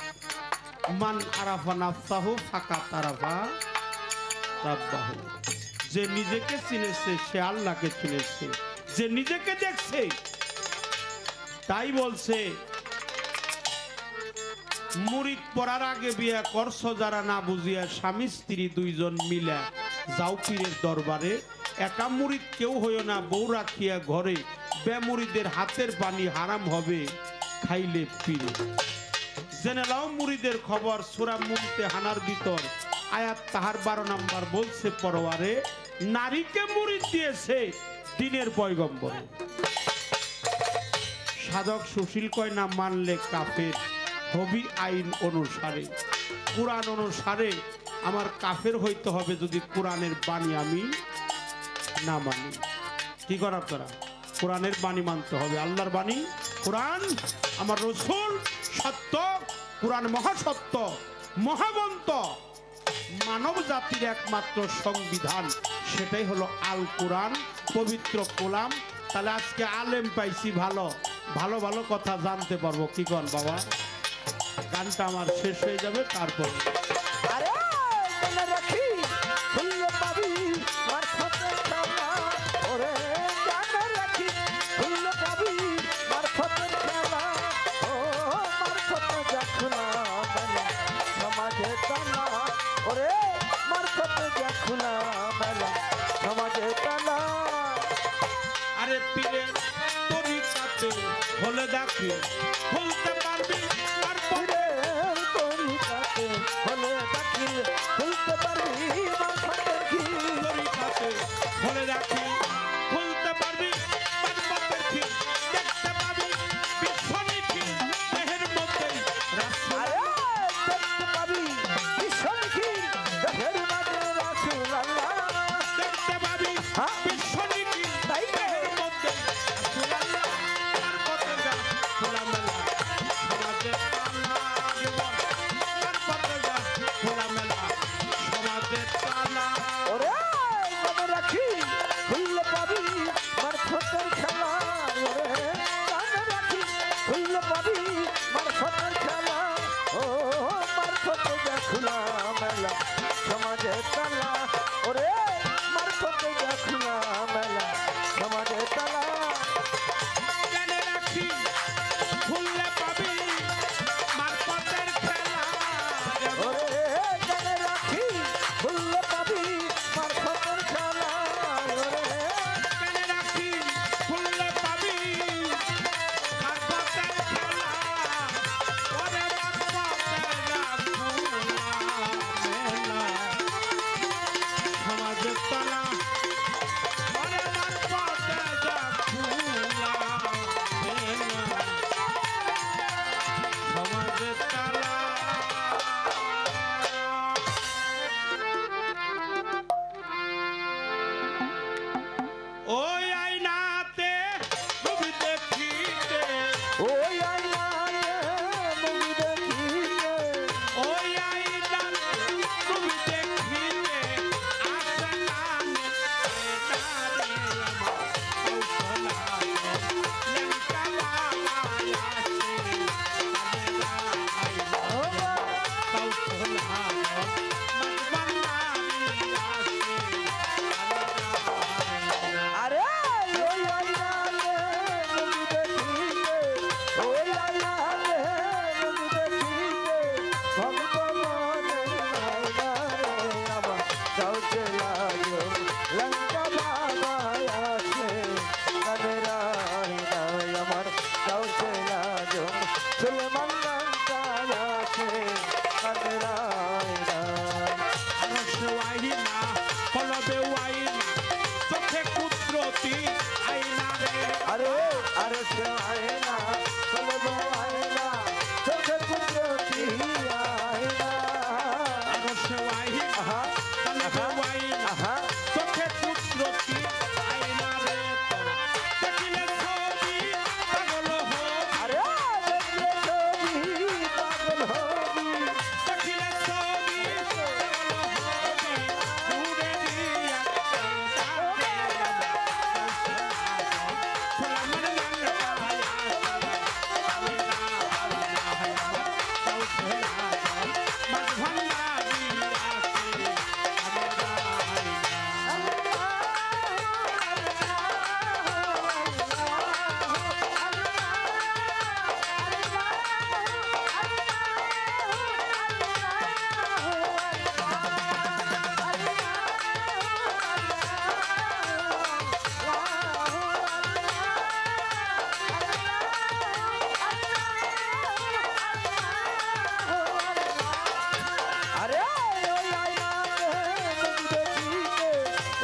[SPEAKER 2] মান আরাফা নাফসাহু ফাকাত আরাফা রাব্বাহু। যে নিজেকে চিনেছে সে আল্লাহকে চিনেছে, যে নিজেকে দেখছে। তাই বলছে মুরিদ পড়ার আগে বিয়া করছো যারা না বুঝিয়া, স্বামী স্ত্রী দুইজন মিলা যাও পীরের দরবারে। একা মুরিদ কেউ হইও না বউ রাখিয়া ঘরে, বেমুরিদের হাতের পানি হারাম হবে খাইলে পীরে। জেনে লাও মুরিদের খবর, সূরা মুমতাহানার ভিতর আয়াত তাহার 12 নম্বর বলছে পরওয়ারে, নারীকে মুরিদ দিয়েছে দিনের পয়গম্বরে। সাধক সুশীল কয় না মানলে কাফের হবি আইন অনুসারে। কোরআন অনুসারে আমার কাফের হইতে হবে যদি কোরআনের বাণী আমি না মানি। কি করার তারা? কোরআনের বাণী মানতে হবে। আল্লাহর বাণী কোরআন, আমার রসুল সত্য, কোরআন মহাসত্য মহাগ্রন্থ, মানব জাতির একমাত্র সংবিধান, সেটাই হলো আল কোরআন, পবিত্র কোলাম। তাহলে আজকে আলেম পাইছি, ভালো ভালো ভালো কথা জানতে পারবো। কি কন বাবা? গানটা আমার শেষ হয়ে যাবে, তারপর আরে পীরে তরিকাতে হলে দাখিল, খুলতে পারবি মারফতে, তরিকাতে হলে দাখিল, খুলতে পারবি মারফতের খিল, তরিকাতে হলে দাখিল, খুলতে পারবি মারফতের খিল, দেখতে পাবি বিশ্ব নিখিল, দেহের মধ্যে রাসূল, দেখতে পাবি বিশ্ব নিখিল, দেহের মধ্যে রাসূল আল্লাহ, দেখতে পাবি বিশ্ব নিখিল, দেহের মধ্যে রাসূল আল্লাহ। মারফতের গা খোলা মেলা, সমাজের তালা জীবন, মারফতের গা খোলা মেলা, সমাজের তালা।
[SPEAKER 4] ওরে মনে রাখি খুললে পাবি মারফতের খেলা, ওরে মনে রাখি খুললে পাবি মারফতের খেলা, ও মারফতে যা খোলা মেলা সমাজের তালা, ওরে মারফতে যা খোলা মেলা সমাজের তালা।
[SPEAKER 2] জেনে রাখি খুললে পাবি মারফতের খেলা,
[SPEAKER 4] ওরে জেনে রাখি খুললে পাবি মারফতের খেলা, ওরে
[SPEAKER 2] জেনে রাখি খুললে পাবি মারফতের খেলা, ওরে মারফতের গা খোলা মেলা, সমাজের
[SPEAKER 4] যাও চলা যাও লঙ্কা বাবা আছে কানের আয়নায় আমার যাও চলা যাও সুলেমান লঙ্কা আছে কানের আয়নায়
[SPEAKER 2] আরশে ওয়াহিনা কলবে ওয়াহিনা চোখে কুদরতি আয়না রে
[SPEAKER 4] আরে আরে সে আয়না চলবো আয়না চোখে কুদরতি আয়না
[SPEAKER 2] আরশে ওয়াহিনা
[SPEAKER 4] আহা
[SPEAKER 2] কলবে ওয়াহিনা
[SPEAKER 4] আহা
[SPEAKER 2] চোখে কুদরতি আয়না রে তোরা দেখিলে ছবি পাগল হবি
[SPEAKER 4] আরে দেখলে ছবি পাগল হবি
[SPEAKER 2] দেখিলে ছবি পাগল হবি ঘুরে দিয়া
[SPEAKER 4] আরে ওই আয়নাতে দেখিতে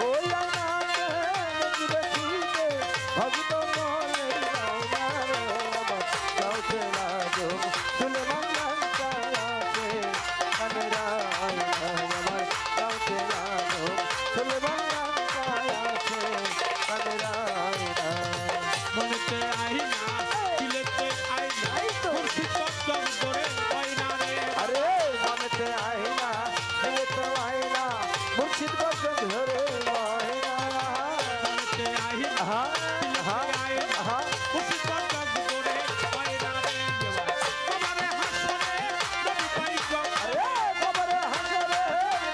[SPEAKER 4] ওই আয়নাতে দেখিতে ভক্ত মনে আয়নারে আমার যাও চলা যাও সুলেমান লঙ্কা আছে কানের আয়নায় আমার যাও চলা যাও সুলেমান লঙ্কা আছে কানের আয়নায়
[SPEAKER 2] মনেতে আইনা দিলেতে আইনা খুশি কদম করে আইনা রে
[SPEAKER 4] আরে মনেতে আয়না দিলেতে আয়না মুর্শিদ বসন ধরে আয়না
[SPEAKER 2] মনেতে আইনা
[SPEAKER 4] আহা আহা
[SPEAKER 2] আইনা
[SPEAKER 4] আহা
[SPEAKER 2] খুশি কদম করে আইনা রে তোমারে হাসরে নবী পাইগম
[SPEAKER 4] আরে কবরে হাসরে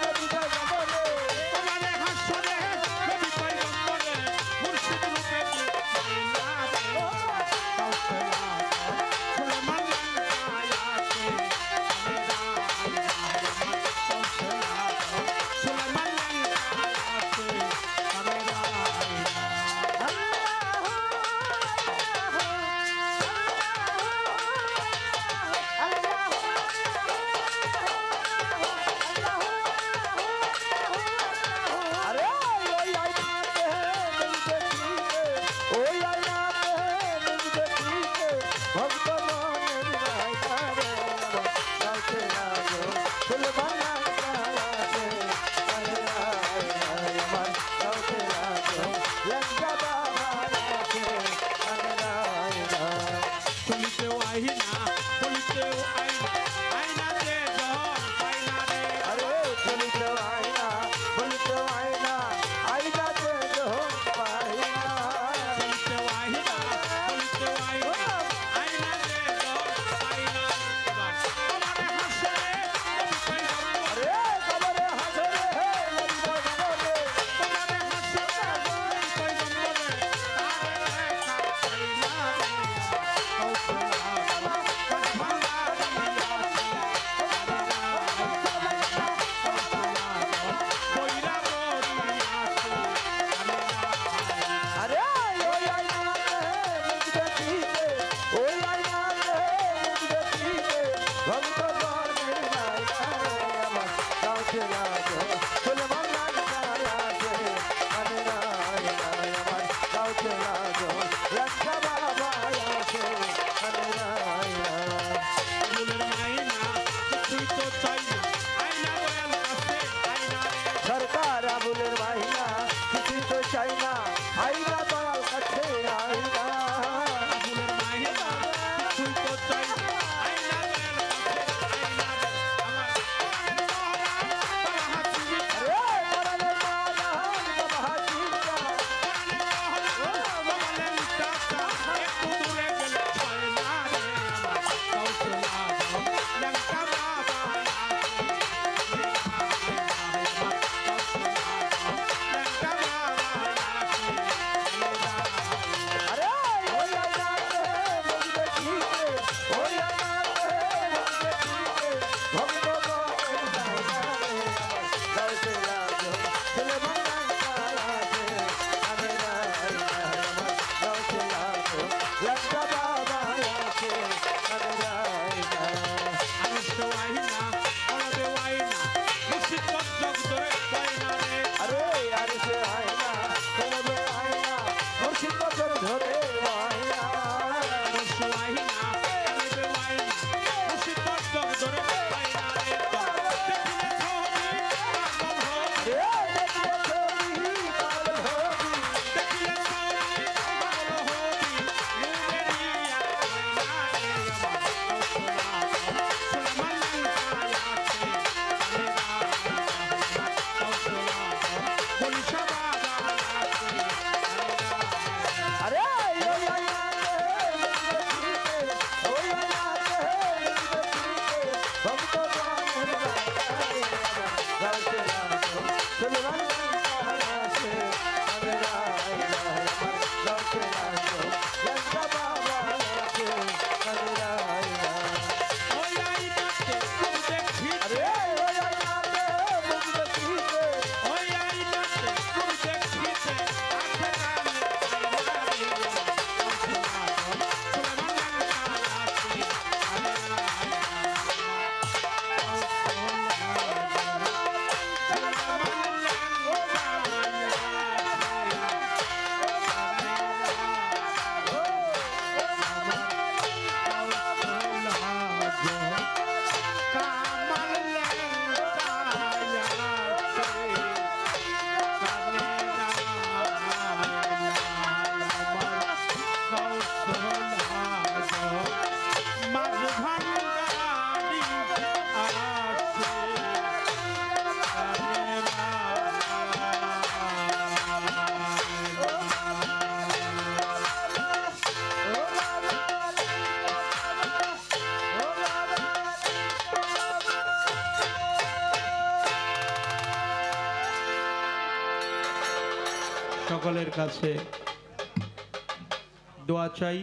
[SPEAKER 4] নবী পাইগম্বরে
[SPEAKER 2] তোমারে হাসরে নবী পাইগম বলে মুর্শিদ রূপে আইনা রে কাউসলা সুলেমান লঙ্কা আছে আমেরা আইনা কাউসলা সুলেমান লঙ্কা আছে আমেরা আইনা
[SPEAKER 4] আরে ওই আয়নাতে দেখিতে ওই আয়নাতে দেখিতে ভক্ত মনের আয়নারে যাইতে লাগো সুলেমান লঙ্কা আছে কানের আয়নায় আমার যাইতে লাগো লঙ্কা বাবা আছে কানের আয়নায়
[SPEAKER 2] চলিতেও আইনা চলিতেও আইনা আইনা রে জন আইনা রে
[SPEAKER 4] আরে চলিতে আয়না বলিতে আয়না আয়নাতে যখন পাইনা
[SPEAKER 2] চলিতেও আইনা চলিতেও আইনা আইনা রে জন আইনা তোমারে হাসরে নবী পাইগম
[SPEAKER 4] আরে কবরে হাসরে হে লম্বা বলে
[SPEAKER 2] তোমারে হাসরে নবী পাইগম বলে আরে কাইনা রে কাউসলা কাজভাঙ্গা কইরা বড়ি আছে আমেরা
[SPEAKER 4] আরে ওই আয়নাতে দেখিতে ওই আয়নাতে দেখিতে ভক্ত বর্ণের আয়নারে আমার যাওতে লাগো সুলেমান লঙ্কা আছে কানের আয়নায় আমার যাওতে লাগো লঙ্কা বাবা আছে কানের আয়নায়
[SPEAKER 2] ফুলের মাইনা কিছুই তো চাই না আয়না দয়াল কাছে আয়না রে
[SPEAKER 4] সরকার আবুলের মাইনা কিছু তো চাই না আইনা দয়াল কাছে আইনা
[SPEAKER 2] ফুলের মাইনা কিছুই তো চাই না আয়না দয়াল কাছে আয়না রে আমার তোমারে সকলের কাছে দোয়া চাই।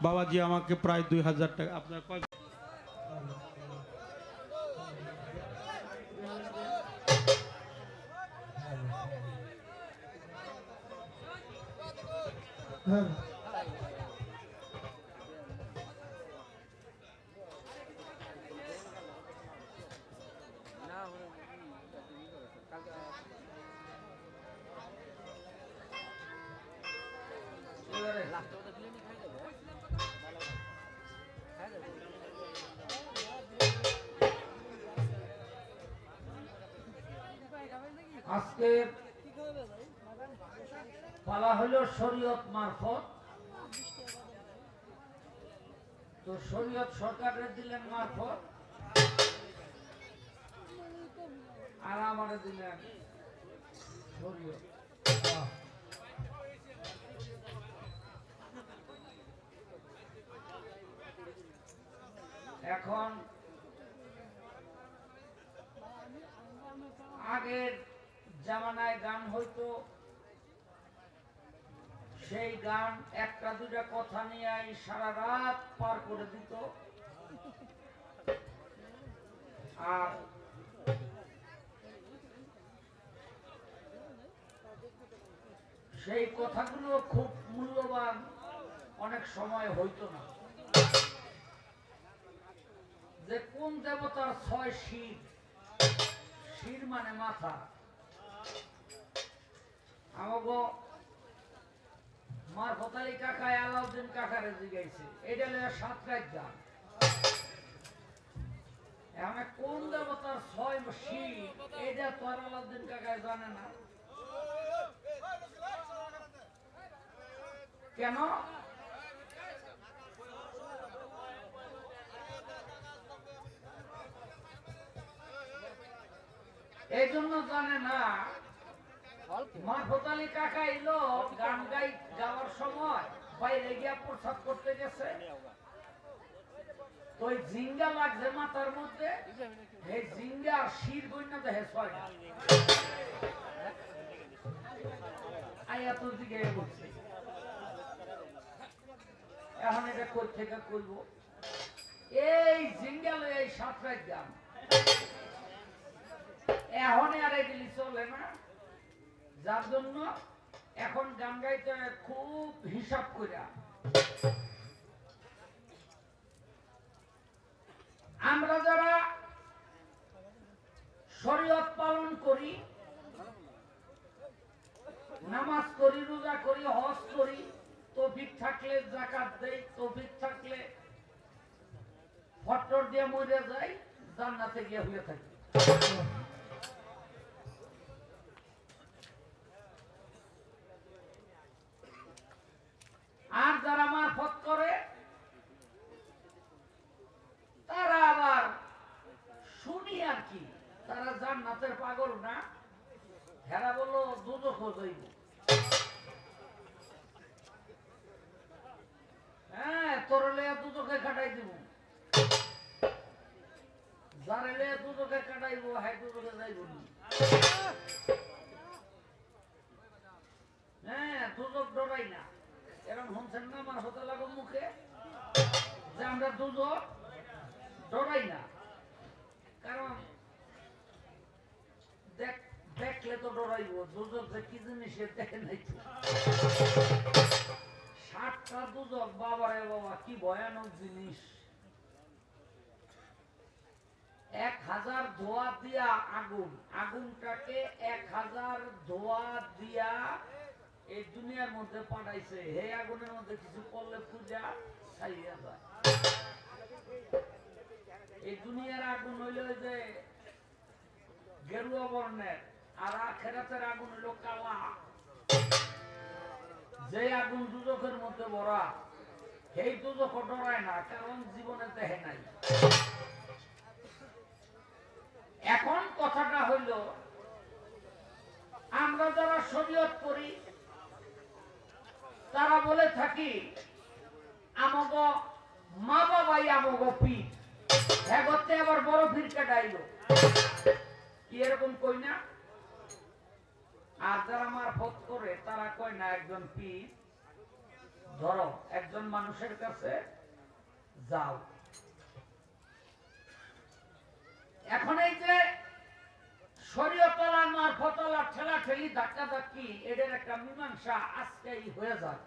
[SPEAKER 2] বাবাজি আমাকে প্রায় 2000 টাকা, আপনার কয়
[SPEAKER 1] আজকের পালা হলো শরীয়ত মারফত। তো শরীয়ত সরকারের দিলেন মারফত, আর আমারে দিলেন শরীয়ত। এখন আগের জামানায় গান হইতো, সেই গান একটা দুটা কথা নিয়ে সারা রাত পার করে দিত। আর সেই কথাগুলো খুব মূল্যবান, অনেক সময় হইতো না। যে কোন দেবতার 6 শির, শির মানে মাথা। আমাগো মারফত আলী কাকায় আলাউদ্দিন কাকারে জিগাইছে, এটা হলো 7 রাত গান। এখন কোন দেবতার 6 শির, এটা তো আর আলাউদ্দিন কাকায় জানে না। কেন? এই জন্য জানে না। মারফত আলী কাকা এলো গান গাওয়ার সময় বাইরে গিয়া প্রসাদ করতে গেছে, তো ওই জিঙ্গা লাগছে মাথার মধ্যে। এই জিঙ্গা শির বন্যা দেখে 6টা আয়া তো দিকে বলছে। এখন এটা কই থেকে করবো? এই জিঙ্গা লই এই 7 রাত গান এখন আর এগুলি চলে না। যার জন্য এখন গান গাইতে খুব হিসাব কইরা। আমরা যারা শরীয়ত পালন করি, নামাজ করি, রোজা করি, হজ করি, তৌফিক থাকলে যাকাত দেই, তৌফিক থাকলে ফটর দিয়ে মরে যাই, জান্নাতে গিয়ে হয়ে থাকি। আর যারা মারফত করে তারা আবার শুনি আর কি, তারা জান্নাতের পাগল না, হেরা বলল দুজখও যাইব। হ্যাঁ, তোর লেয়া দুজকে কাটাই দিব, যারে লেয়া দুজকে কাটাইব হাই দুজকে যাইব না। হ্যাঁ, দুজক ডরাই না। এরকম শুনছেন না আমার হতে লাগো মুখে যে আমরা দুজক ডরাই না, কারণ দেখলে তো ডরাইব। দুজক যে কি জিনিস দেখে নাই তো। 7টা দুজক, বাবারে বাবা কি ভয়ানক জিনিস। 1000 ধোয়া দিয়া আগুন, আগুনটাকে 1000 ধোয়া দিয়া এই দুনিয়ার মধ্যে পাঠাইছে। হে আগুনের মধ্যে কিছু করলে পূজা ছাইয়া যায়। এই দুনিয়ার আগুন হইল যে গেরুয়া বর্ণের, আর আখিরাতের আগুন হইল কালা। যে আগুন দুজকের মধ্যে ভরা, সেই দুজক ডরায় না, কারণ জীবনে দেখে নাই। এখন কথাটা হইল, আমরা যারা শরীয়ত করি তারা বলে থাকি আমগ মা বাবাই আমগ পীর, এগোতে আবার বড় পীর কাটাইল। কি এরকম কই না? আর যারা মারফত করে তারা কয় না একজন পীর। ধরো একজন মানুষের কাছে যাও, এখন এই যে শরীয়তলা মারফতলা ঠেলা ঠেলি ধাক্কা ধাক্কি এদের একটা মীমাংসা আজকেই হয়ে যায়।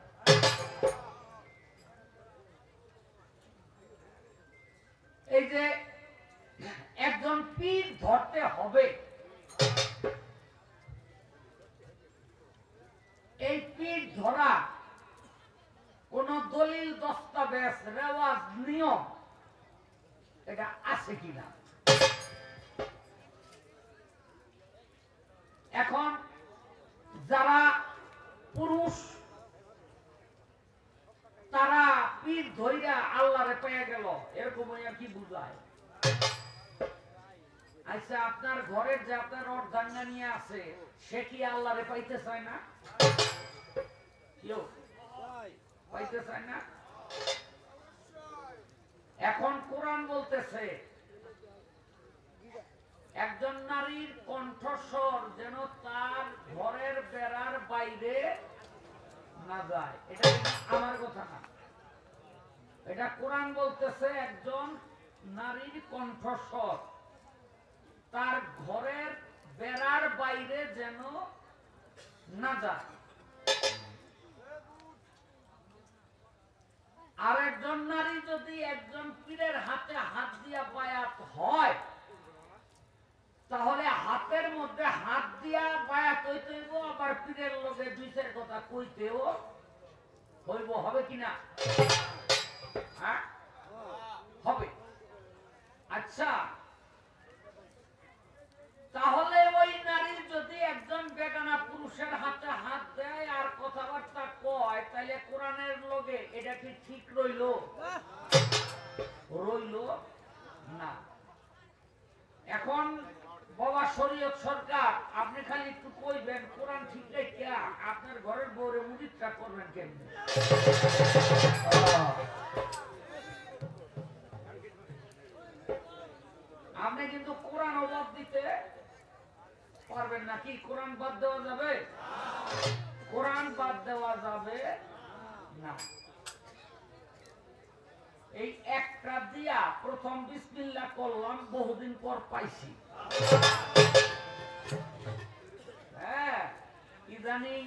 [SPEAKER 1] এই যে একজন পীর ধরতে হবে, এই পীর ধরা কোন দলিল দস্তাবেজ রেওয়াজ নিয়ম এটা আছে কিনা। এখন যারা পুরুষ তারা পীর ধইরা আল্লাহরে পেয়ে গেল, এরকম আর কি বুঝায়? আচ্ছা, আপনার ঘরের যে আপনার অর্ধাঙ্গা নিয়ে আছে সে কি আল্লাহরে পাইতে চায় না? কেউ পাইতে চায় না। এখন কোরআন বলতেছে একজন নারীর কণ্ঠস্বর যেন তার ঘরের বেড়ার বাইরে না যায়। এটা আমার কথা না, এটা কোরআন বলতেছে একজন নারীর কণ্ঠস্বর তার ঘরের বেড়ার বাইরে যেন না যায়। আর একজন নারী যদি একজন পীরের হাতে হাত দিয়া বায়াত হয় তাহলে হাতের মধ্যে হাত দিয়া বায়াত হইতে হইব, আবার পীরের লোকে দুই চার কথা কইতেও হইব। হবে কিনা? হ্যাঁ হবে। আচ্ছা, তাহলে ওই নারী যদি একজন বেগানা পুরুষের হাতে হাত দেয় আর কথাবার্তা কয় তাহলে কোরআনের লোকে এটা কি ঠিক রইল? রইল না। এখন বাবা শরীয়ত সরকার আপনি খালি একটু কইবেন কোরআন ঠিক রেখে আপনার ঘরের বউরে মুদিতটা করবেন কেমনে? আপনি কিন্তু কোরআন বাদ দিতে পারবেন না। কি কোরআন বাদ দেওয়া যাবে? কোরআন বাদ দেওয়া যাবে না। এই একটা দিয়া প্রথম বিসমিল্লাহ করলাম, বহুদিন পর পাইছি। হ্যাঁ, ইদানিং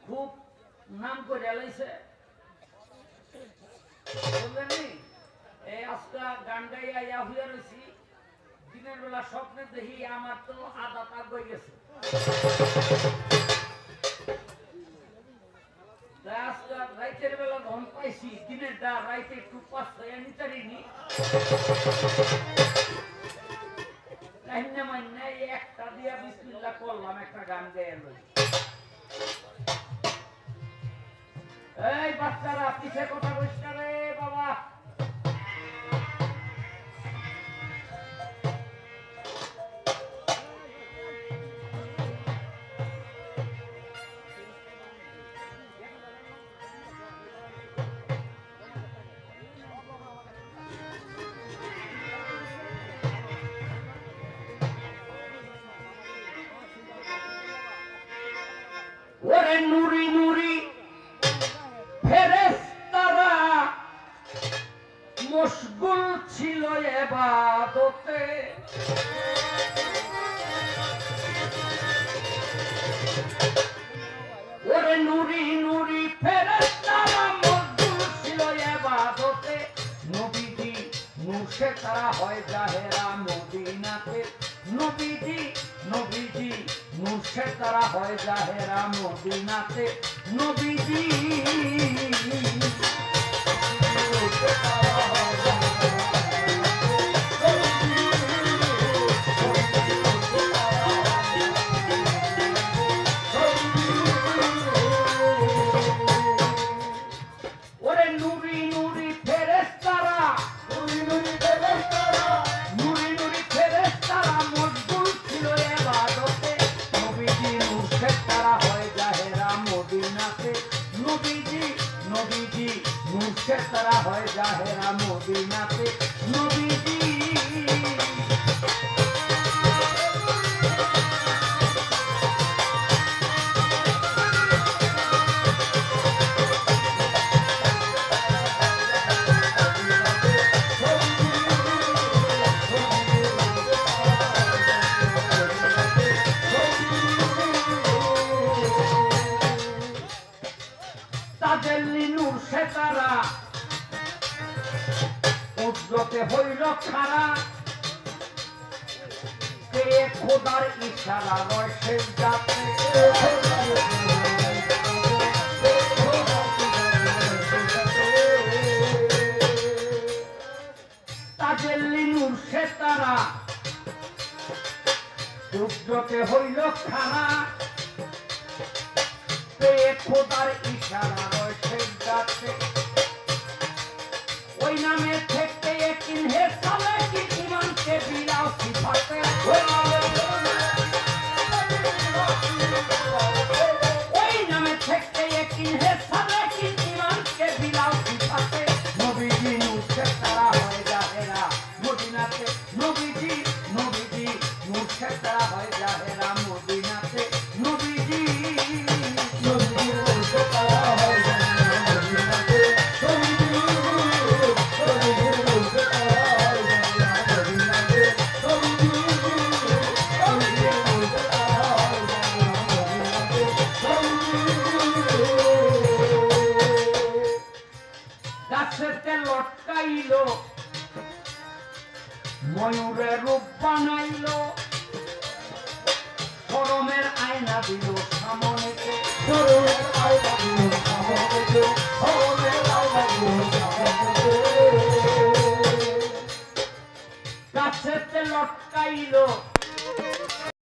[SPEAKER 1] খুব নাম করে লাইছে, বুঝলেনি? এই আজকা গান গাইয়া ইয়া হইয়া রয়েছি, দিনের বেলা স্বপ্নে দেখি আমার তো আদা তাক হয়ে গেছে। রাইতের বেলা ধন পাইছি, দিনের দা রাইতে একটু পাঁচটা নিতারিনি একটা দিয়া বিসমিল্লাহ করলাম, একটা গান গাইয়া লই। এই বাচ্চারা পিছে কথা কইস না রে বাবা। ওরে নুরি নুরি ফেরেশতারা মশগুল ছিল ইবাদতে, ওরে নুরি নুরি ফেরেশতারা মশগুল ছিল ইবাদতে। নবীজি মুর্শিদ তারা হয় জাহেরা মদিনাতে, নবীজি নবীজি মুর্শিদ তারা হয় জাহেরা মদিনাতে। নবীজি ওরে নুরি নুরি ফেরেশতারা, নুরি নুরি ফেরেশতারা, নুরি নুরি ফেরেশতারা মশগুল ছিল ইবাদতে। নবীজি মুর্শিদ তারা হয় জাহেরা মদিনাতে, নবীজি নবীজি মুর্শিদ তারা হয় জাহেরা মদিনাতে। নবীজি তারা উদ্যতে হইল খারা কে খোদার ইশারা রয়েছে যাতে তাদের লিনুর সে তারা উদ্যতে হইল খারা কে খোদার ইশারা রয়েছে যাতে ওই নামে থেকে কিনহে সালে কি ইমানকে বিলাও সিফাতে ওই নামে থেকে কিনহে সালে কি ইমানকে বিলাও সিফাতে নবীজি নূরকে তারা হয়ে জাহেরা মদিনাতে নবীজি নূরকে তারা হয়ে জাহেরা